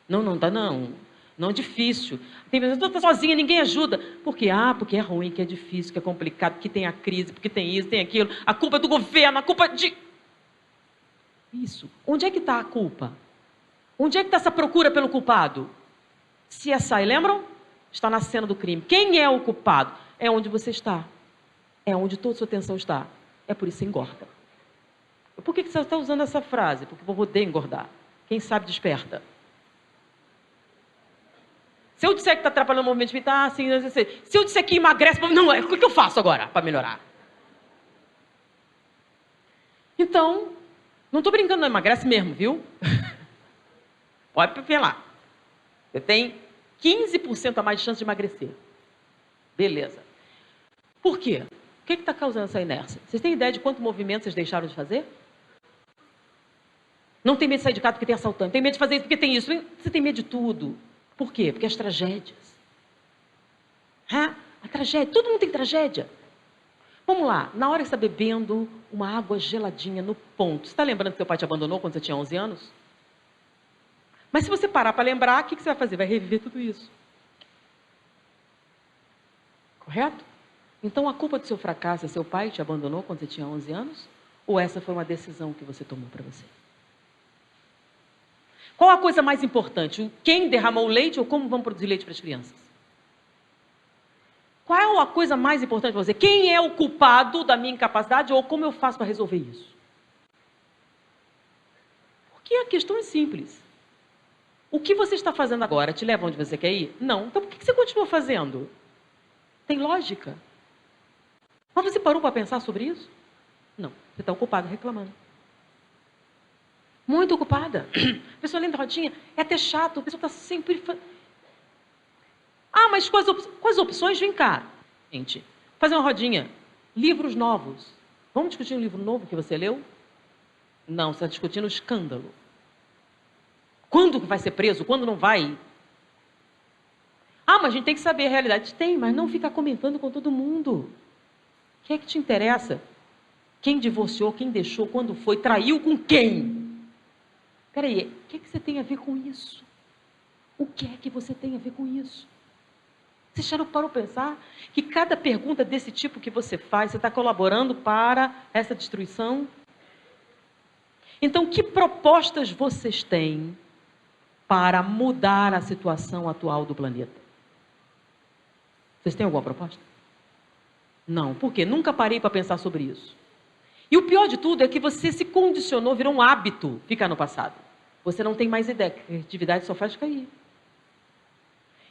Não dá não. Não, é difícil. Tem pessoas, estou sozinha, ninguém ajuda. Por quê? Porque é ruim, que é difícil, que é complicado, que tem a crise, porque tem isso, tem aquilo. A culpa é do governo, a culpa de... Isso. Onde é que está a culpa? Onde é que está essa procura pelo culpado? CSI, lembram? Está na cena do crime. Quem é o culpado? É onde você está. É onde toda a sua atenção está. É por isso que você engorda. Por que você está usando essa frase? Porque o povo odeia engordar. Quem sabe desperta. Se eu disser que está atrapalhando o movimento espírita, assim, se eu disser que emagrece, não, o que eu faço agora para melhorar? Então, não estou brincando, não, emagrece mesmo, viu? Pode ver lá. Você tem 15% a mais de chance de emagrecer. Beleza. Por quê? O que está causando essa inércia? Vocês têm ideia de quanto movimento vocês deixaram de fazer? Não tem medo de sair de casa porque tem assaltante. Tem medo de fazer isso porque tem isso. Você tem medo de tudo. Por quê? Porque as tragédias. A tragédia. Todo mundo tem tragédia. Vamos lá. Na hora que você está bebendo uma água geladinha no ponto. Você está lembrando que seu pai te abandonou quando você tinha 11 anos? Mas se você parar para lembrar, o que você vai fazer? Vai reviver tudo isso. Correto? Então a culpa do seu fracasso é seu pai que te abandonou quando você tinha 11 anos? Ou essa foi uma decisão que você tomou para você? Qual a coisa mais importante? Quem derramou o leite ou como vamos produzir leite para as crianças? Qual é a coisa mais importante para você? Quem é o culpado da minha incapacidade ou como eu faço para resolver isso? Porque a questão é simples. O que você está fazendo agora te leva onde você quer ir? Não. Então por que você continua fazendo? Tem lógica. Mas você parou para pensar sobre isso? Não. Você está ocupado reclamando. Muito ocupada. A pessoa lendo rodinha, é até chato, a pessoa está sempre... mas quais opções? Vem cá, gente. Fazer uma rodinha. Livros novos. Vamos discutir um livro novo que você leu? Não, você está discutindo o escândalo. Quando vai ser preso? Quando não vai? Ah, mas a gente tem que saber a realidade. Tem, mas não ficar comentando com todo mundo. O que é que te interessa? Quem divorciou, quem deixou, quando foi, traiu com quem? Peraí, o que é que você tem a ver com isso? O que é que você tem a ver com isso? Você já não parou para pensar que cada pergunta desse tipo que você faz, você está colaborando para essa destruição? Então, que propostas vocês têm para mudar a situação atual do planeta? Vocês têm alguma proposta? Não. Por quê? Nunca parei para pensar sobre isso. E o pior de tudo é que você se condicionou, virou um hábito ficar no passado. Você não tem mais ideia, a criatividade só faz cair.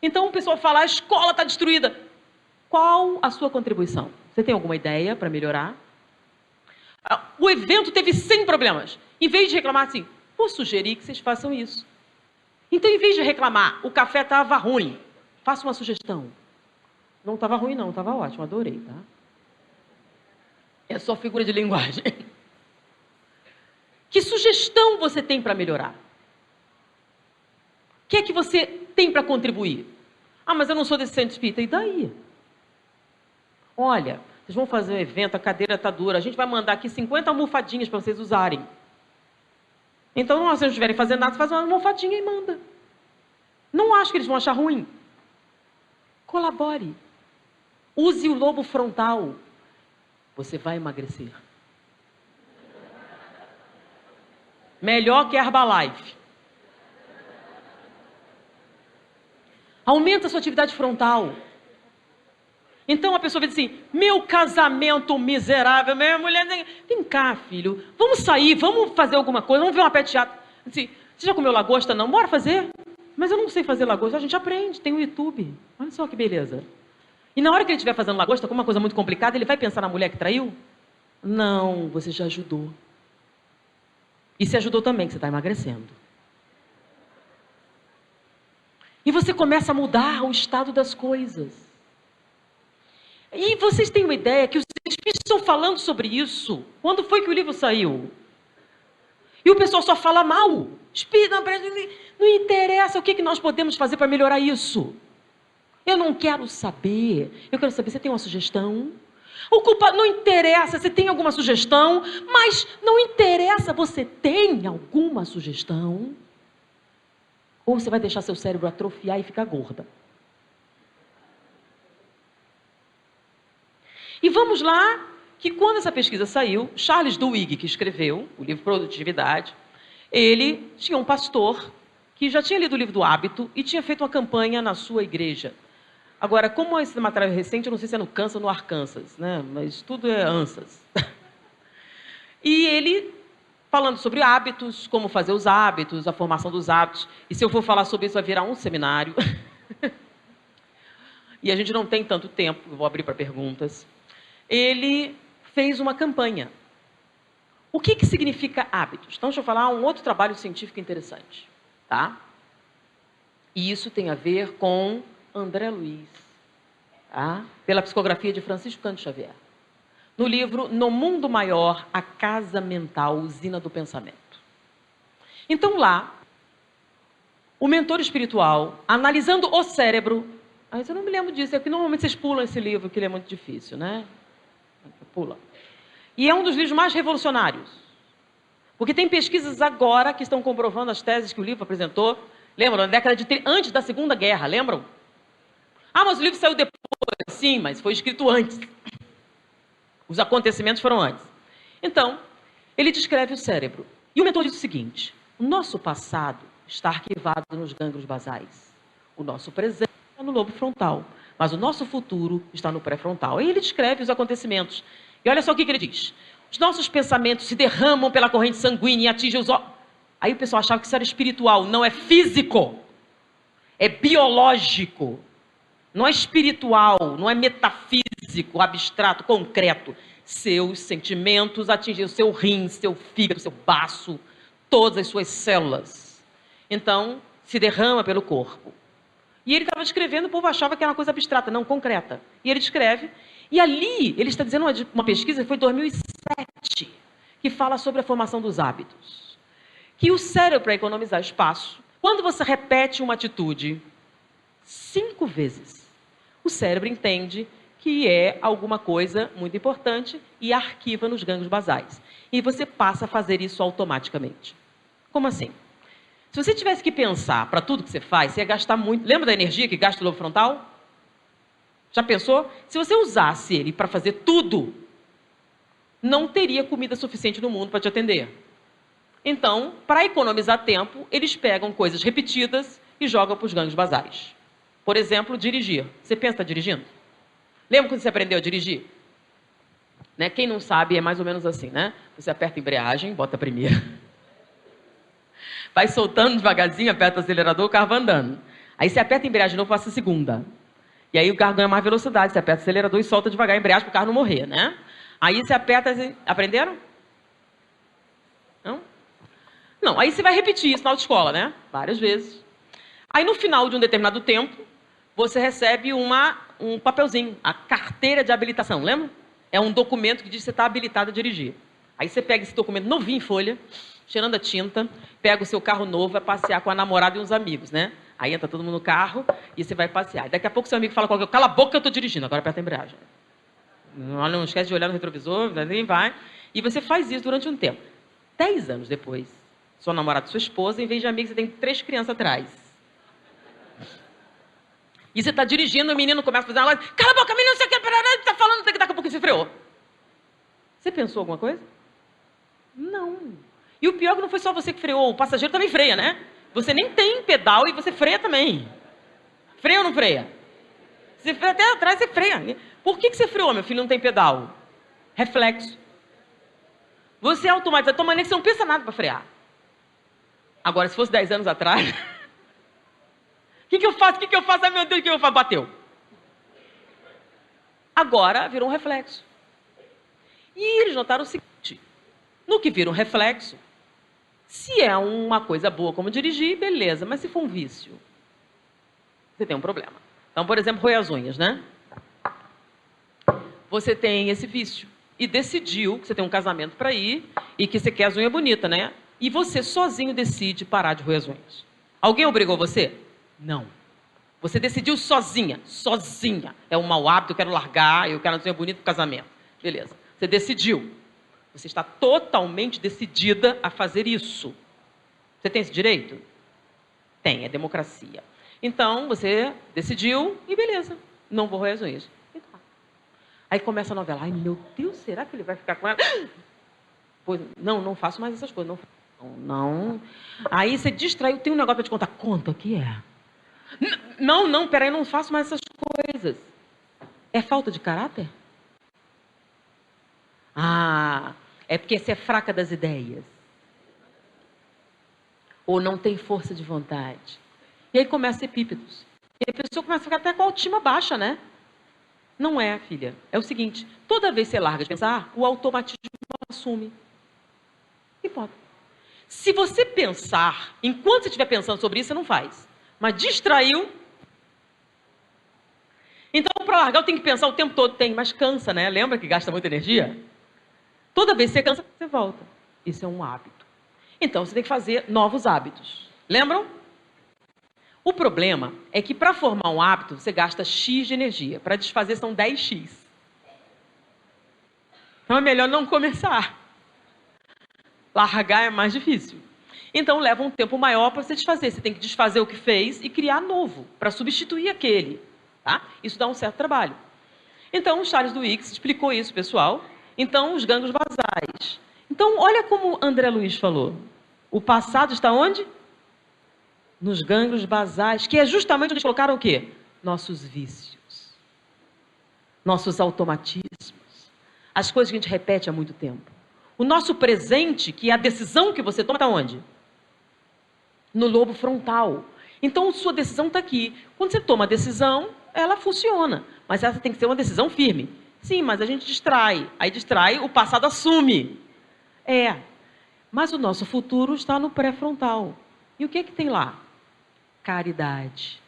Então o pessoal fala, a escola está destruída. Qual a sua contribuição? Você tem alguma ideia para melhorar? O evento teve 100 problemas. Em vez de reclamar assim, vou sugerir que vocês façam isso. Então, em vez de reclamar, o café estava ruim, faça uma sugestão. Não estava ruim não, estava ótimo, adorei, tá? É só figura de linguagem. Que sugestão você tem para melhorar? O que é que você tem para contribuir? Ah, mas eu não sou desse centro espírita. E daí? Olha, vocês vão fazer um evento, a cadeira está dura, a gente vai mandar aqui 50 almofadinhas para vocês usarem. Então, se vocês não estiverem fazendo nada, faz uma almofadinha e manda. Não acho que eles vão achar ruim. Colabore. Use o lobo frontal. Você vai emagrecer. Melhor que a Herbalife. Aumenta a sua atividade frontal. Então a pessoa diz assim, meu casamento miserável, minha mulher... Vem cá, filho, vamos sair, vamos fazer alguma coisa, vamos ver uma pet teatro. Assim, você já comeu lagosta? Não, bora fazer. Mas eu não sei fazer lagosta, a gente aprende, tem o YouTube. Olha só que beleza. E na hora que ele estiver fazendo lagosta, com uma coisa muito complicada, ele vai pensar na mulher que traiu? Não, você já ajudou. E se ajudou também, que você está emagrecendo. E você começa a mudar o estado das coisas. E vocês têm uma ideia que os espíritos estão falando sobre isso? Quando foi que o livro saiu? E o pessoal só fala mal. Espírito, não interessa o que nós podemos fazer para melhorar isso. Eu não quero saber. Eu quero saber, você tem uma sugestão? O culpado não interessa, você tem alguma sugestão? Mas não interessa, você tem alguma sugestão? Ou você vai deixar seu cérebro atrofiar e ficar gorda? E vamos lá, que quando essa pesquisa saiu, Charles Duhigg, que escreveu o livro Produtividade, ele tinha um pastor que já tinha lido o livro do Hábito e tinha feito uma campanha na sua igreja. Agora, como esse material é recente, eu não sei se é no Kansas ou no Arkansas, né? Mas tudo é Ansas. E ele, falando sobre hábitos, como fazer os hábitos, a formação dos hábitos, e se eu for falar sobre isso, vai virar um seminário. E a gente não tem tanto tempo, eu vou abrir para perguntas. Ele fez uma campanha. O que significa hábitos? Então, deixa eu falar um outro trabalho científico interessante. Tá? E isso tem a ver com André Luiz, tá? Pela psicografia de Francisco Cândido Xavier. No livro No Mundo Maior, a Casa Mental, Usina do Pensamento. Então lá, o mentor espiritual, analisando o cérebro... Aí eu não me lembro disso, é que normalmente vocês pulam esse livro, que ele é muito difícil, né? Pula. E é um dos livros mais revolucionários. Porque tem pesquisas agora que estão comprovando as teses que o livro apresentou. Lembram? Na década de... antes da Segunda Guerra, lembram? Ah, mas o livro saiu depois. Sim, mas foi escrito antes. Os acontecimentos foram antes. Então, ele descreve o cérebro. E o mentor diz o seguinte, o nosso passado está arquivado nos gânglios basais. O nosso presente está no lobo frontal. Mas o nosso futuro está no pré-frontal. E ele descreve os acontecimentos. E olha só o que ele diz. Os nossos pensamentos se derramam pela corrente sanguínea e atingem os... Aí o pessoal achava que isso era espiritual. Não, é físico. É biológico. Não é espiritual, não é metafísico, abstrato, concreto. Seus sentimentos atingem o seu rim, seu fígado, seu baço, todas as suas células. Então, se derrama pelo corpo. E ele estava descrevendo, o povo achava que era uma coisa abstrata, não concreta. E ele descreve, e ali, ele está dizendo uma pesquisa que foi em 2007, 7, que fala sobre a formação dos hábitos. Que o cérebro, para economizar espaço, quando você repete uma atitude 5 vezes, o cérebro entende que é alguma coisa muito importante e arquiva nos gânglios basais. E você passa a fazer isso automaticamente. Como assim? Se você tivesse que pensar para tudo que você faz, você ia gastar muito. Lembra da energia que gasta o lobo frontal? Já pensou? Se você usasse ele para fazer tudo, não teria comida suficiente no mundo para te atender. Então, para economizar tempo, eles pegam coisas repetidas e jogam para os gânglios basais. Por exemplo, dirigir. Você pensa que está dirigindo? Lembra quando você aprendeu a dirigir? Né? Quem não sabe, é mais ou menos assim, né? Você aperta a embreagem, bota a primeira. Vai soltando devagarzinho, aperta o acelerador, o carro vai andando. Aí você aperta a embreagem de novo, passa a segunda. E aí o carro ganha mais velocidade, você aperta o acelerador e solta devagar a embreagem para o carro não morrer, né? Aí você aperta... Aprenderam? Não? Não, aí você vai repetir isso na autoescola, né? Várias vezes. Aí no final de um determinado tempo, você recebe um papelzinho, a carteira de habilitação, lembra? É um documento que diz que você está habilitado a dirigir. Aí você pega esse documento novinho em folha, cheirando a tinta, pega o seu carro novo, vai passear com a namorada e uns amigos, né? Aí entra todo mundo no carro e você vai passear. Daqui a pouco seu amigo fala qualquer coisa, cala a boca que eu estou dirigindo, agora aperta a embreagem. Não esquece de olhar no retrovisor, nem vai. E você faz isso durante um tempo. 10 anos depois, sua namorada e sua esposa, em vez de amigos, você tem 3 crianças atrás. E você está dirigindo, o menino começa a fazer uma coisa, cala a boca, menino, não sei o que, está falando, daqui a pouco você freou. Você pensou alguma coisa? Não. E o pior é que não foi só você que freou, o passageiro também freia, né? Você nem tem pedal e você freia também. Freia ou não freia? Você freia até atrás, você freia. Por que você freou, meu filho, não tem pedal? Reflexo. Você é automático, tua maneira que você não pensa nada para frear. Agora, se fosse 10 anos atrás... O que eu faço? Ai, meu Deus, o que eu faço? Bateu. Agora virou um reflexo. E eles notaram o seguinte: no que vira um reflexo, se é uma coisa boa como dirigir, beleza, mas se for um vício, você tem um problema. Então, por exemplo, roer as unhas, né? Você tem esse vício e decidiu que você tem um casamento para ir e que você quer as unhas bonitas, né? E você sozinho decide parar de roer as unhas. Alguém obrigou você? Não. Você decidiu sozinha. Sozinha. É um mau hábito, eu quero largar, eu quero uma unhas bonitas para o casamento. Beleza. Você decidiu. Você está totalmente decidida a fazer isso. Você tem esse direito? Tem, é democracia. Então, você decidiu e beleza. Não vou roer as unhas. Aí começa a novela. Ai, meu Deus, será que ele vai ficar com ela? Pois, não faço mais essas coisas. Não. Aí você distraiu, tem um negócio para te contar. Conta, o que é? Peraí, não faço mais essas coisas. É falta de caráter? Ah, é porque você é fraca das ideias. Ou não tem força de vontade. E aí começa epípetos. E a pessoa começa a ficar até com a autoestima baixa, né? Não é, filha. É o seguinte, toda vez que você larga de pensar, o automatismo assume. E pode. Se você pensar, enquanto você estiver pensando sobre isso, você não faz. Mas distraiu. Então, para largar, eu tenho que pensar o tempo todo. Tem, mas cansa, né? Lembra que gasta muita energia? Toda vez que você cansa, você volta. Isso é um hábito. Então, você tem que fazer novos hábitos. Lembram? O problema é que para formar um hábito, você gasta X de energia. Para desfazer, são 10X. Então, é melhor não começar. Largar é mais difícil. Então, leva um tempo maior para você desfazer. Você tem que desfazer o que fez e criar novo, para substituir aquele. Tá? Isso dá um certo trabalho. Então, o Charles Duhigg explicou isso, pessoal. Então, os gânglios basais. Então, olha como André Luiz falou. O passado está onde? Nos gânglios basais, que é justamente onde eles colocaram o quê? Nossos vícios. Nossos automatismos. As coisas que a gente repete há muito tempo. O nosso presente, que é a decisão que você toma, está onde? No lobo frontal. Então, sua decisão está aqui. Quando você toma a decisão, ela funciona. Mas essa tem que ser uma decisão firme. Sim, mas a gente distrai. Aí distrai, o passado assume. Mas o nosso futuro está no pré-frontal. E o que é que tem lá? Caridade,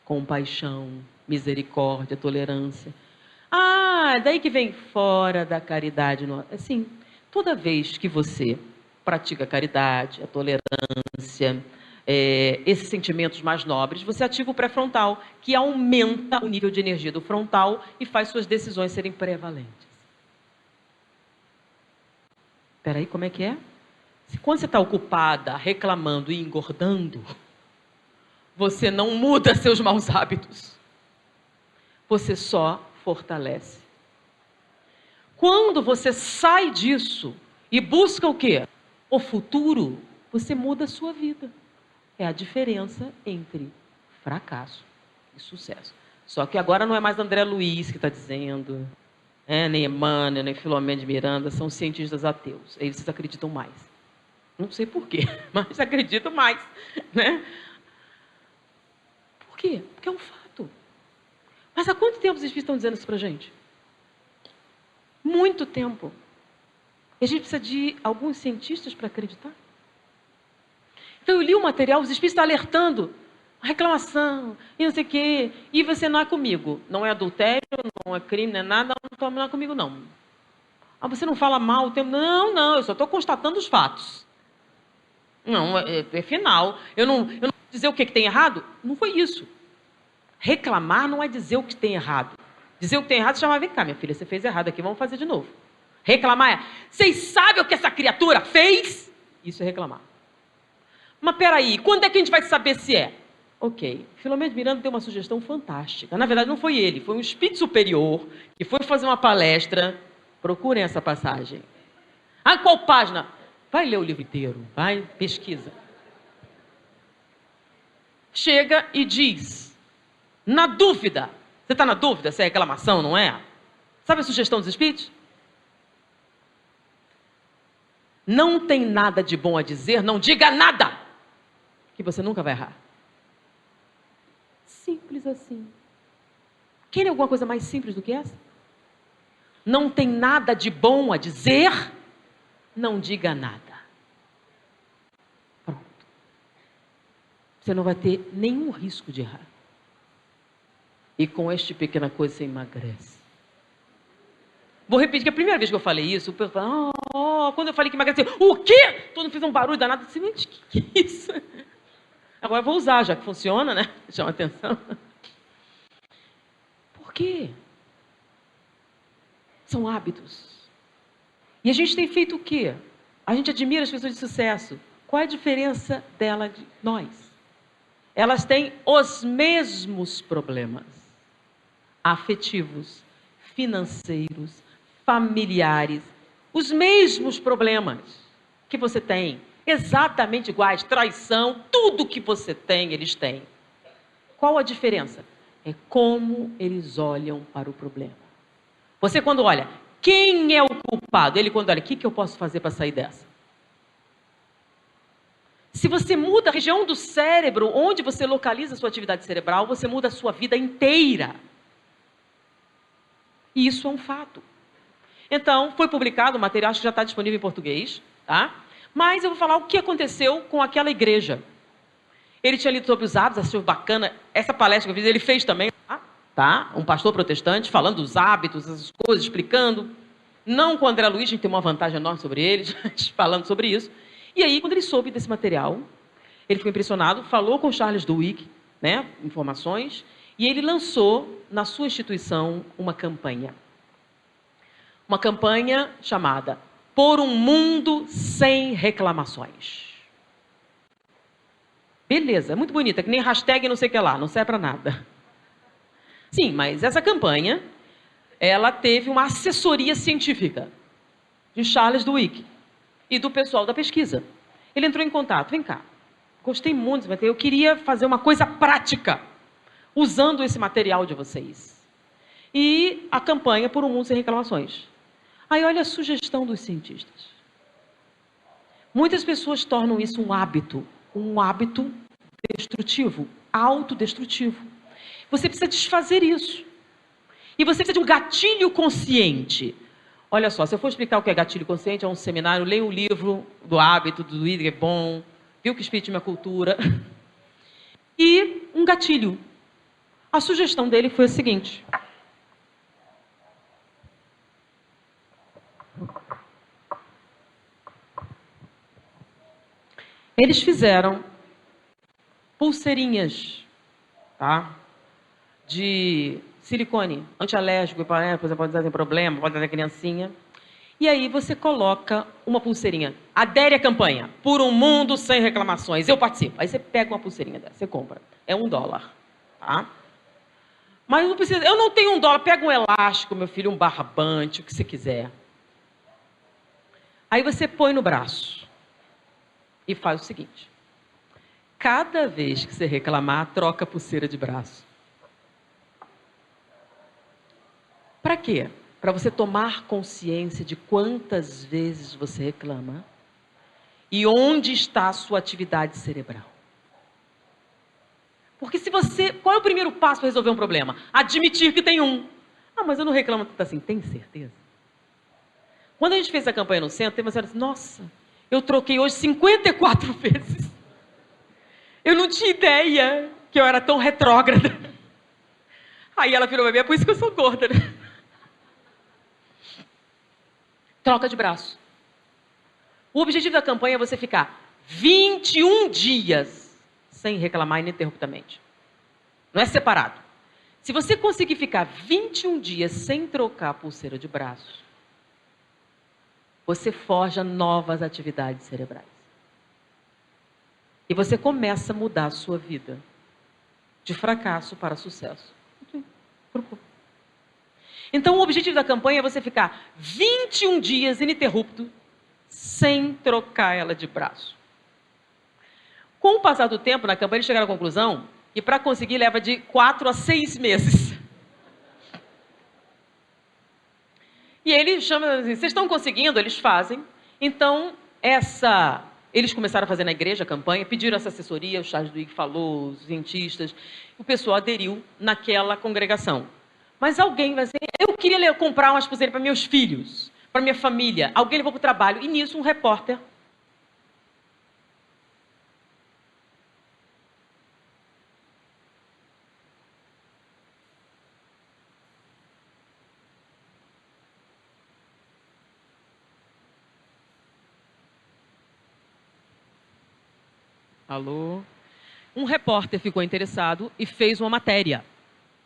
compaixão, misericórdia, tolerância. Ah, daí que vem fora da caridade. Sim. Toda vez que você pratica a caridade, a tolerância, esses sentimentos mais nobres, você ativa o pré-frontal, que aumenta o nível de energia do frontal e faz suas decisões serem prevalentes. Espera aí, como é que é? Quando você está ocupada, reclamando e engordando, você não muda seus maus hábitos. Você só fortalece. Quando você sai disso e busca o quê? O futuro, você muda a sua vida. É a diferença entre fracasso e sucesso. Só que agora não é mais André Luiz que está dizendo, nem Emmanuel, nem Filomeno de Miranda, são cientistas ateus. Eles acreditam mais. Não sei por quê, mas acreditam mais, né? Por quê? Porque é um fato. Mas há quanto tempo os espíritos estão dizendo isso pra gente? Muito tempo. E a gente precisa de alguns cientistas para acreditar. Então eu li o material, os espíritos estão alertando, reclamação, e não sei o quê, e você não é comigo. Não é adultério, não é crime, não é nada, não é comigo não. Ah, você não fala mal o tempo. Não, eu só estou constatando os fatos. Não, é final. Eu não vou dizer o que tem errado? Não foi isso. Reclamar não é dizer o que tem errado. Dizer o que tem errado, chamar, vem cá, minha filha, você fez errado aqui, vamos fazer de novo. Reclamar é, vocês sabem o que essa criatura fez? Isso é reclamar. Mas peraí, quando é que a gente vai saber se é? Ok, Filomeno de Miranda deu uma sugestão fantástica. Na verdade, não foi ele, foi um espírito superior que foi fazer uma palestra. Procurem essa passagem. Ah, qual página? Vai ler o livro inteiro, vai, pesquisa. Chega e diz, na dúvida, você está na dúvida se é reclamação ou não é? Sabe a sugestão dos espíritos? Não tem nada de bom a dizer, não diga nada, que você nunca vai errar. Simples assim. Querem alguma coisa mais simples do que essa? Não tem nada de bom a dizer, não diga nada. Pronto. Você não vai ter nenhum risco de errar. E com esta pequena coisa você emagrece. Vou repetir que a primeira vez que eu falei isso, o pessoal fala, quando eu falei que emagrece, o quê? Todo mundo fez um barulho danado. Eu disse, gente, que é isso? Agora eu vou usar, já que funciona, né? Chama atenção. Por quê? São hábitos. E a gente tem feito o quê? A gente admira as pessoas de sucesso. Qual é a diferença dela de nós? Elas têm os mesmos problemas afetivos, financeiros, familiares, os mesmos problemas que você tem, exatamente iguais, traição, tudo que você tem, eles têm. Qual a diferença? É como eles olham para o problema. Você quando olha, quem é o culpado? Ele quando olha, o que eu posso fazer para sair dessa? Se você muda a região do cérebro, onde você localiza a sua atividade cerebral, você muda a sua vida inteira. E isso é um fato. Então, foi publicado o material, acho que já está disponível em português, tá? Mas eu vou falar o que aconteceu com aquela igreja. Ele tinha lido sobre os hábitos, achou bacana. Essa palestra que eu fiz, ele fez também, tá? Um pastor protestante, falando dos hábitos, essas coisas, explicando. Não com o André Luiz, a gente tem uma vantagem enorme sobre ele, falando sobre isso. E aí, quando ele soube desse material, ele ficou impressionado, falou com Charles Duhigg, né, informações, e ele lançou na sua instituição uma campanha. Uma campanha chamada Por um Mundo Sem Reclamações. Beleza, muito bonita, que nem hashtag não sei o que lá, não serve para nada. Sim, mas essa campanha, ela teve uma assessoria científica de Charles Duhigg e do pessoal da pesquisa. Ele entrou em contato, vem cá, gostei muito, eu queria fazer uma coisa prática, usando esse material de vocês. E a campanha Por um Mundo Sem Reclamações. Aí olha a sugestão dos cientistas. Muitas pessoas tornam isso um hábito destrutivo, autodestrutivo. Você precisa desfazer isso. E você precisa de um gatilho consciente. Olha só, se eu for explicar o que é gatilho consciente, é um seminário, leia o livro do hábito, do Duhigg, é bom, viu que espírito de minha cultura. E um gatilho. A sugestão dele foi a seguinte. Eles fizeram pulseirinhas, tá? De silicone, antialérgico, por exemplo, pode dar problema, pode dar criancinha. E aí você coloca uma pulseirinha. Adere à campanha. Por um mundo sem reclamações. Eu participo. Aí você pega uma pulseirinha dessa, você compra. É $1, tá? Mas não precisa. Eu não tenho $1. Pega um elástico, meu filho, um barbante, o que você quiser. Aí você põe no braço. E faz o seguinte. Cada vez que você reclamar, troca a pulseira de braço. Para quê? Para você tomar consciência de quantas vezes você reclama e onde está a sua atividade cerebral. Porque se você... Qual é o primeiro passo para resolver um problema? Admitir que tem um. Ah, mas eu não reclamo tanto assim. Tem certeza? Quando a gente fez a campanha no centro, tem uma senhora que disse, nossa, eu troquei hoje 54 vezes. Eu não tinha ideia que eu era tão retrógrada. Aí ela virou, bebê, é por isso que eu sou gorda, né? Troca de braço. O objetivo da campanha é você ficar 21 dias sem reclamar ininterruptamente. Não é separado. Se você conseguir ficar 21 dias sem trocar a pulseira de braço, você forja novas atividades cerebrais. E você começa a mudar a sua vida. De fracasso para sucesso. Então, o objetivo da campanha é você ficar 21 dias ininterrupto, sem trocar ela de braço. Com o passar do tempo, na campanha, eles chegaram à conclusão que para conseguir leva de 4 a 6 meses. E ele chama assim, vocês estão conseguindo? Eles fazem. Então, eles começaram a fazer na igreja a campanha, pediram essa assessoria, o Charles Duhigg falou, os cientistas, o pessoal aderiu naquela congregação. Mas alguém vai dizer, eu queria comprar umas pulseiras para meus filhos, para minha família. Alguém levou para o trabalho. E nisso um repórter. Alô? Um repórter ficou interessado e fez uma matéria.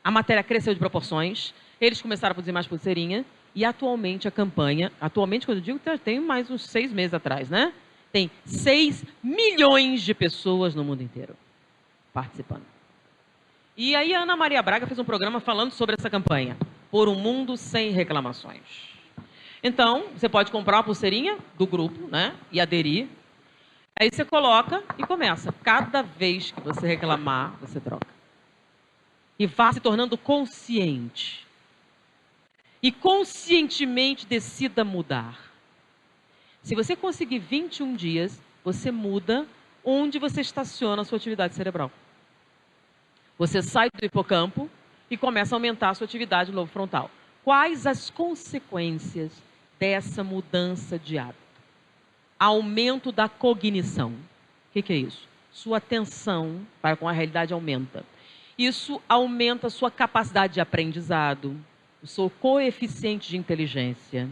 A matéria cresceu de proporções, eles começaram a produzir mais pulseirinha e atualmente a campanha, atualmente quando eu digo, tem mais uns 6 meses atrás, né? Tem 6 milhões de pessoas no mundo inteiro participando. E aí a Ana Maria Braga fez um programa falando sobre essa campanha, Por um Mundo Sem Reclamações. Então, você pode comprar uma pulseirinha do grupo, né? E aderir. Aí você coloca e começa. Cada vez que você reclamar, você troca. E vá se tornando consciente. E conscientemente decida mudar. Se você conseguir 21 dias, você muda onde você estaciona a sua atividade cerebral. Você sai do hipocampo e começa a aumentar a sua atividade no lobo frontal. Quais as consequências dessa mudança de hábito? Aumento da cognição. O que é isso? Sua atenção para com a realidade aumenta. Isso aumenta a sua capacidade de aprendizado, o seu coeficiente de inteligência.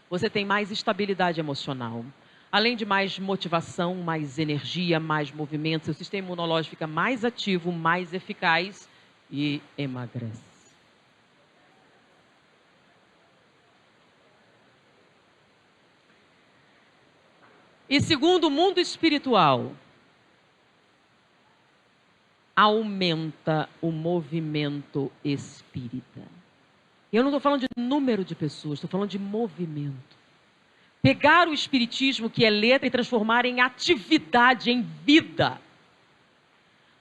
Você tem mais estabilidade emocional. Além de mais motivação, mais energia, mais movimento, seu sistema imunológico fica mais ativo, mais eficaz e emagrece. E segundo o mundo espiritual, aumenta o movimento espírita. Eu não estou falando de número de pessoas, estou falando de movimento. Pegar o espiritismo, que é letra, e transformar em atividade, em vida.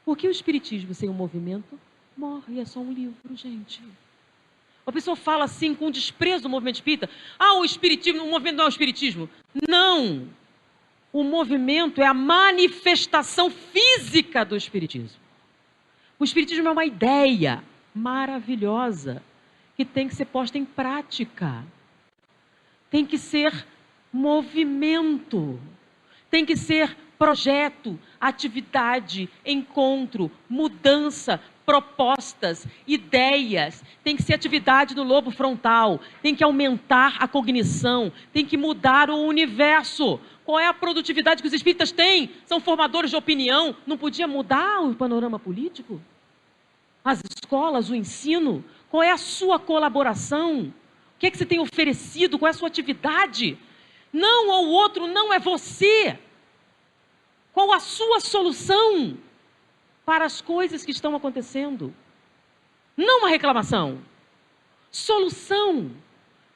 Porque o espiritismo sem o movimento morre, é só um livro, gente. A pessoa fala assim, com desprezo do movimento espírita. Ah, o espiritismo, o movimento não é o espiritismo. Não! O movimento é a manifestação física do espiritismo. O espiritismo é uma ideia maravilhosa que tem que ser posta em prática. Tem que ser movimento. Tem que ser projeto, atividade, encontro, mudança, propostas, ideias. Tem que ser atividade do lobo frontal, tem que aumentar a cognição, tem que mudar o universo. Qual é a produtividade que os espíritas têm? São formadores de opinião. Não podia mudar o panorama político? As escolas, o ensino? Qual é a sua colaboração? O que é que você tem oferecido? Qual é a sua atividade? Não ao outro, não é você. Qual a sua solução para as coisas que estão acontecendo? Não uma reclamação. Solução.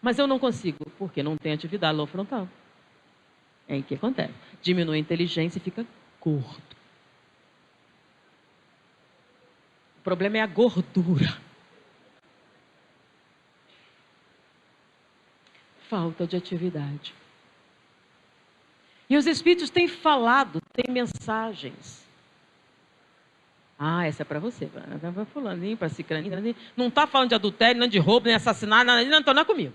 Mas eu não consigo, porque não tem atividade lobo frontal. É o que acontece. Diminui a inteligência e fica gordo. O problema é a gordura. Falta de atividade. E os espíritos têm falado, têm mensagens. Ah, essa é para você, para fulaninho, para cicraninho. Não está falando de adultério, nem de roubo, nem assassinato, não é comigo.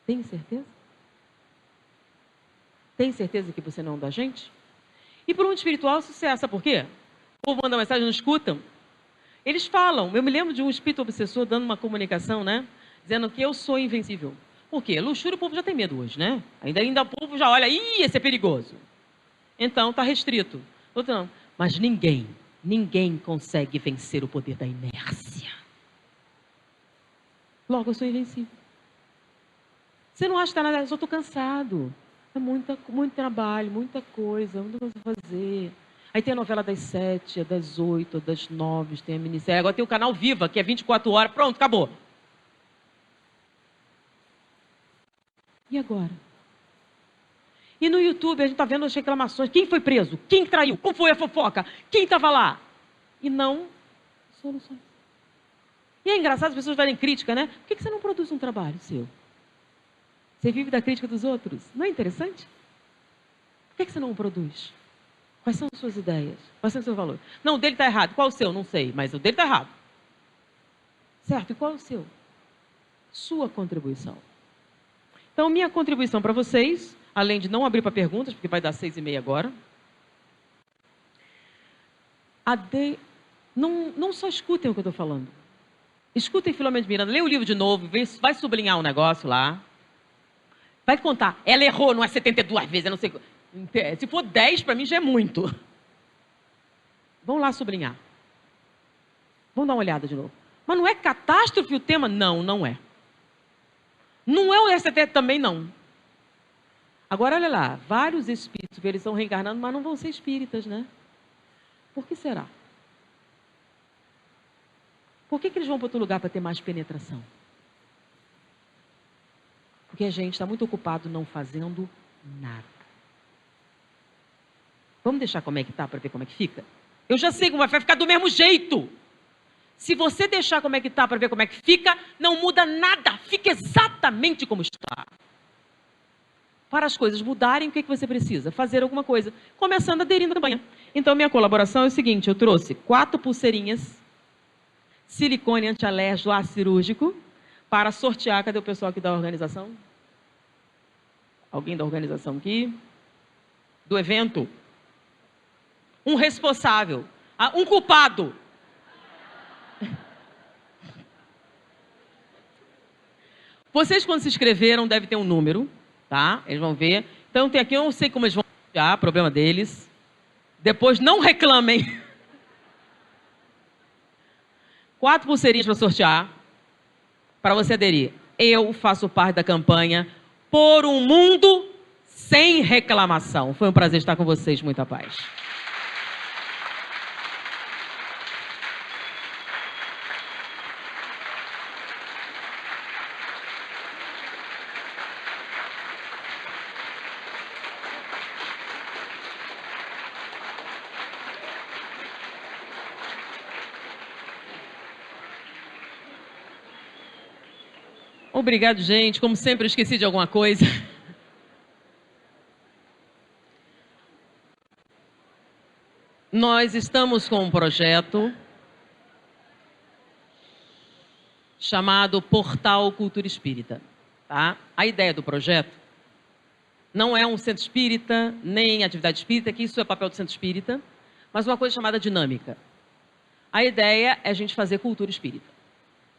Tem certeza? Tem certeza que você não é um da gente? E para o mundo espiritual, sucesso. Sabe por quê? O povo manda mensagem, não escutam. Eles falam. Eu me lembro de um espírito obsessor dando uma comunicação, né? Dizendo que eu sou invencível. Por quê? Luxúria, o povo já tem medo hoje, né? Ainda o povo já olha, esse é perigoso. Então, está restrito. Outro não. Mas ninguém consegue vencer o poder da inércia. Logo, eu sou invencível. Você não acha que está nada? Eu só estou cansado. É muito trabalho, muita coisa a fazer. Aí tem a novela das 7, das 8, das 9, tem a minissérie. Agora tem o canal Viva, que é 24 horas. Pronto, acabou. E agora? E no YouTube a gente está vendo as reclamações. Quem foi preso? Quem traiu? Como foi a fofoca? Quem estava lá? E não soluções. E é engraçado as pessoas darem crítica, né? Por que você não produz um trabalho seu? Você vive da crítica dos outros. Não é interessante? Por que você não produz? Quais são as suas ideias? Quais são os seus valores? Não, o dele está errado. Qual o seu? Não sei, mas o dele está errado. Certo? E qual é o seu? Sua contribuição. Então, minha contribuição para vocês, além de não abrir para perguntas, porque vai dar 6h30 agora. Não só escutem o que eu estou falando. Escutem Filomena de Miranda, lê o livro de novo, vai sublinhar um negócio lá. Vai contar. Ela errou, não é 72 vezes, eu não sei. Se for 10, para mim já é muito. Vão lá sublinhar. Vamos dar uma olhada de novo. Mas não é catástrofe o tema? Não, não é. Não é o STT também, não. Agora, olha lá. Vários espíritos, eles estão reencarnando, mas não vão ser espíritas, né? Por que será? Por que eles vão para outro lugar para ter mais penetração? Porque a gente está muito ocupado não fazendo nada. Vamos deixar como é que está para ver como é que fica? Eu já sei como vai ficar do mesmo jeito. Se você deixar como é que está para ver como é que fica, não muda nada. Fica exatamente como está. Para as coisas mudarem, o que você precisa? Fazer alguma coisa. Começando aderindo à campanha. Então, minha colaboração é o seguinte. Eu trouxe 4 pulseirinhas, silicone antialérgico cirúrgico, para sortear. Cadê o pessoal aqui da organização? Alguém da organização aqui? Do evento? Um responsável. Um culpado. Vocês, quando se inscreveram, devem ter um número, tá? Eles vão ver. Então, tem aqui, eu não sei como eles vão sortear, problema deles. Depois, não reclamem. 4 pulseirinhas para sortear, para você aderir. Eu faço parte da campanha Por um Mundo Sem Reclamação. Foi um prazer estar com vocês. Muita paz. Obrigado, gente. Como sempre, eu esqueci de alguma coisa. Nós estamos com um projeto chamado Portal Cultura Espírita. Tá? A ideia do projeto Não é um centro espírita, nem atividade espírita, que isso é papel do centro espírita, mas uma coisa chamada dinâmica. A ideia é a gente fazer cultura espírita.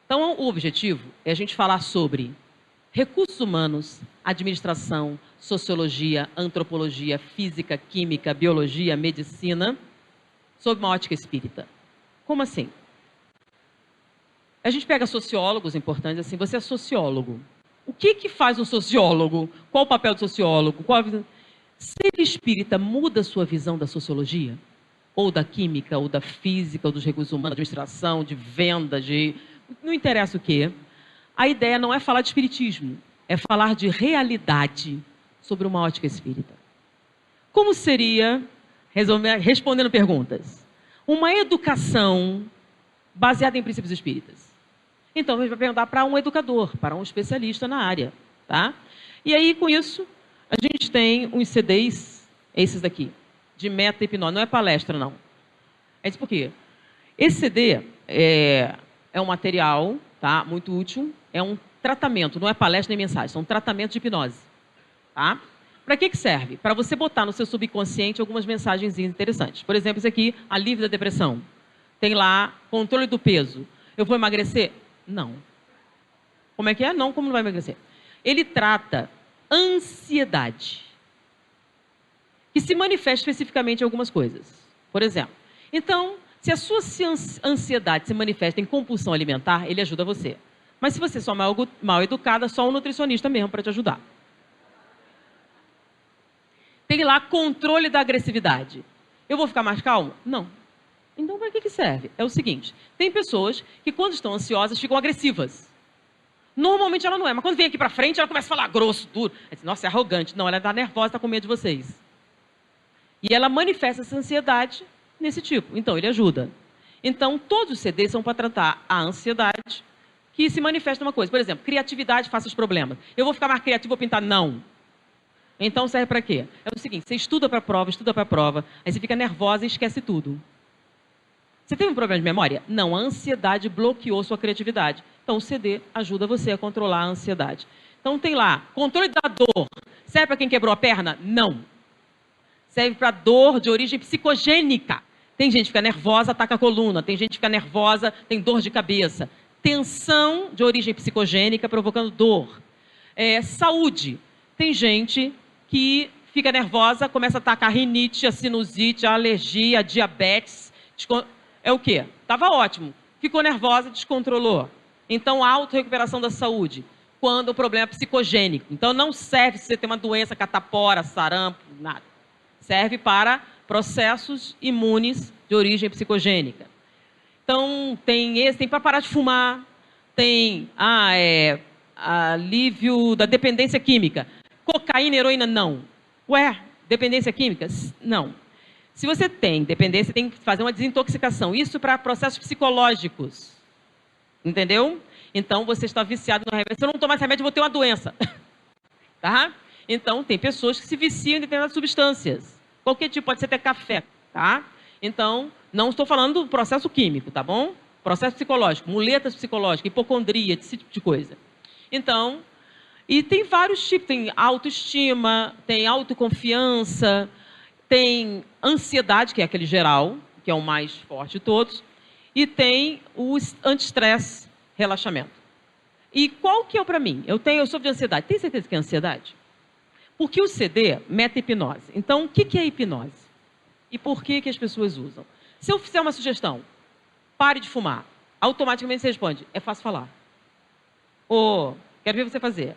Então, o objetivo é a gente falar sobre recursos humanos, administração, sociologia, antropologia, física, química, biologia, medicina, sob uma ótica espírita. Como assim? A gente pega sociólogos importantes, assim, você é sociólogo. O que faz um sociólogo? Qual o papel do sociólogo? Ser espírita muda a sua visão da sociologia? Ou da química, ou da física, ou dos recursos humanos, da administração, de venda, de... Não interessa o quê. A ideia não é falar de espiritismo, é falar de realidade sobre uma ótica espírita. Como seria, respondendo perguntas, uma educação baseada em princípios espíritas? Então, a gente vai perguntar para um educador, para um especialista na área, tá? E aí, com isso, a gente tem uns CDs, esses daqui, de meta-hipnose. Não é palestra, não. É isso por quê? Esse CD é um material, tá? Muito útil. É um tratamento, não é palestra nem mensagem. São tratamentos de hipnose, tá? Para que serve? Para você botar no seu subconsciente algumas mensagens interessantes. Por exemplo, esse aqui, alívio da depressão. Tem lá, controle do peso. Eu vou emagrecer? Não. Como é que é? Não, como não vai emagrecer? Ele trata ansiedade, que se manifesta especificamente em algumas coisas. Por exemplo, então, se a sua ansiedade se manifesta em compulsão alimentar, ele ajuda você. Mas se você for mal educada, só um nutricionista mesmo para te ajudar. Tem lá controle da agressividade. Eu vou ficar mais calmo? Não. Então, para que serve? É o seguinte, tem pessoas que quando estão ansiosas ficam agressivas. Normalmente ela não é, mas quando vem aqui para frente ela começa a falar grosso, duro. Ela diz, nossa, é arrogante. Não, ela está nervosa, está com medo de vocês. E ela manifesta essa ansiedade nesse tipo. Então, ele ajuda. Então, todos os CDs são para tratar a ansiedade que se manifesta uma coisa. Por exemplo, criatividade, faça os problemas. Eu vou ficar mais criativo, vou pintar? Não. Então, serve para quê? É o seguinte, você estuda para a prova, aí você fica nervosa e esquece tudo. Você teve um problema de memória? Não, a ansiedade bloqueou sua criatividade. Então, o CD ajuda você a controlar a ansiedade. Então, tem lá, controle da dor. Serve para quem quebrou a perna? Não. Serve para dor de origem psicogênica. Tem gente que fica nervosa, ataca a coluna. Tem gente que fica nervosa, tem dor de cabeça. Tensão de origem psicogênica provocando dor. Saúde. Tem gente que fica nervosa, começa a atacar a rinite, a sinusite, a alergia, a diabetes. É o quê? Estava ótimo. Ficou nervosa, descontrolou. Então, auto-recuperação da saúde. Quando o problema é psicogênico. Então, não serve se você tem uma doença, catapora, sarampo, nada. Serve para processos imunes de origem psicogênica. Então, tem para parar de fumar. Tem alívio da dependência química. Cocaína, heroína, não. Ué, dependência química? Não. Se você tem dependência, tem que fazer uma desintoxicação. Isso para processos psicológicos. Entendeu? Então, você está viciado no remédio. Se eu não tomar esse remédio, eu vou ter uma doença. Tá? Então, tem pessoas que se viciam em determinadas substâncias. Qualquer tipo, pode ser até café. Tá? Então, não estou falando do processo químico, tá bom? Processo psicológico, muletas psicológicas, hipocondria, esse tipo de coisa. Então, e tem vários tipos. Tem autoestima, tem autoconfiança, tem ansiedade, que é aquele geral, que é o mais forte de todos, e tem o anti-estresse, relaxamento. E qual que é para mim? Eu sofro de ansiedade. Tem certeza que é ansiedade? Porque o CD meta hipnose. Então, o que é hipnose? E por que as pessoas usam? Se eu fizer uma sugestão, pare de fumar, automaticamente você responde, é fácil falar. Ou, quero ver você fazer.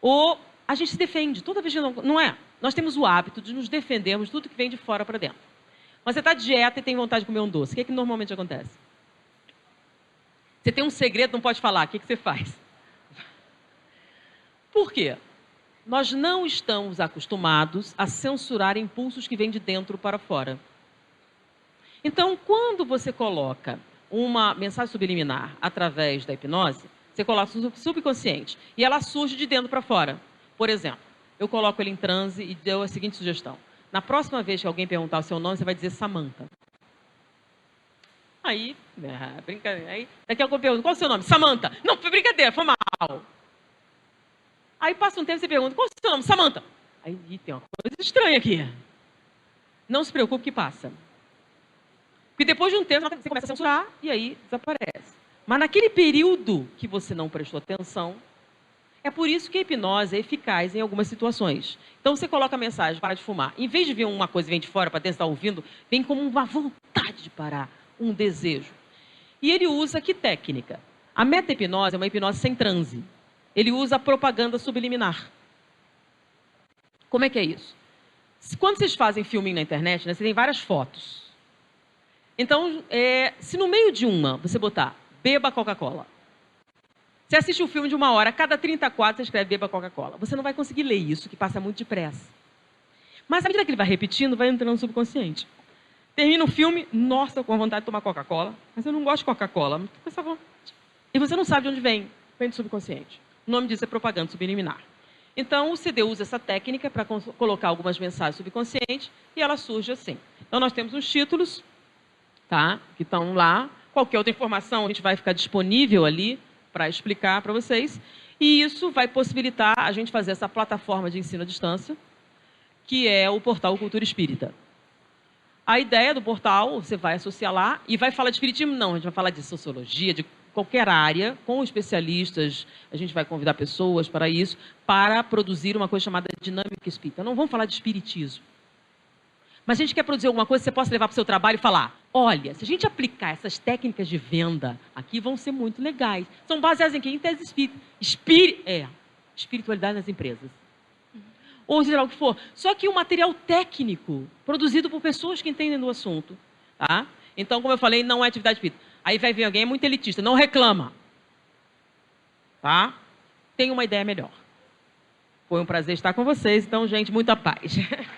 Ou, a gente se defende, toda vez que não é. Nós temos o hábito de nos defendermos de tudo que vem de fora para dentro. Mas você está de dieta e tem vontade de comer um doce. O que normalmente acontece? Você tem um segredo, não pode falar. O que você faz? Por quê? Nós não estamos acostumados a censurar impulsos que vêm de dentro para fora. Então, quando você coloca uma mensagem subliminar através da hipnose, você coloca no subconsciente e ela surge de dentro para fora. Por exemplo, eu coloco ele em transe e dou a seguinte sugestão. Na próxima vez que alguém perguntar o seu nome, você vai dizer Samantha. Aí, brincadeira. Aí, daqui a pouco eu pergunto, qual é o seu nome? Samantha. Não, foi brincadeira, foi mal. Aí passa um tempo e você pergunta, qual é o seu nome? Samantha. Aí tem uma coisa estranha aqui. Não se preocupe que passa. Porque depois de um tempo você começa a censurar e aí desaparece. Mas naquele período que você não prestou atenção, é por isso que a hipnose é eficaz em algumas situações. Então você coloca a mensagem, para de fumar. Em vez de vir uma coisa que vem de fora para dentro, está ouvindo, vem como uma vontade de parar, um desejo. E ele usa que técnica? A meta-hipnose é uma hipnose sem transe. Ele usa a propaganda subliminar. Como é que é isso? Quando vocês fazem filminho na internet, né, você tem várias fotos. Então, se no meio de uma você botar beba Coca-Cola, você assiste um filme de 1 hora, a cada 30 quadros você escreve beba Coca-Cola. Você não vai conseguir ler isso, que passa muito depressa. Mas à medida que ele vai repetindo, vai entrando no subconsciente. Termina o filme, nossa, com vontade de tomar Coca-Cola, mas eu não gosto de Coca-Cola. E você não sabe de onde vem. Vem do subconsciente. O nome disso é propaganda subliminar. Então, o CD usa essa técnica para colocar algumas mensagens subconscientes e ela surge assim. Então, nós temos os títulos, tá, que estão lá. Qualquer outra informação a gente vai ficar disponível ali para explicar para vocês. E isso vai possibilitar a gente fazer essa plataforma de ensino à distância, que é o portal Cultura Espírita. A ideia do portal, você vai associar lá e vai falar de espiritismo? Não, a gente vai falar de sociologia, de qualquer área, com especialistas, a gente vai convidar pessoas para isso, para produzir uma coisa chamada dinâmica espírita. Não vamos falar de espiritismo. Mas a gente quer produzir alguma coisa que você possa levar para o seu trabalho e falar, olha, se a gente aplicar essas técnicas de venda aqui, vão ser muito legais. São baseadas em quê? Em tese espírita. Espiritualidade nas empresas. Ou seja lá o que for. Só que um material técnico, produzido por pessoas que entendem do assunto. Tá? Então, como eu falei, não é atividade espírita. Aí vai vir alguém, é muito elitista, não reclama. Tá? Tem uma ideia melhor. Foi um prazer estar com vocês. Então, gente, muita paz.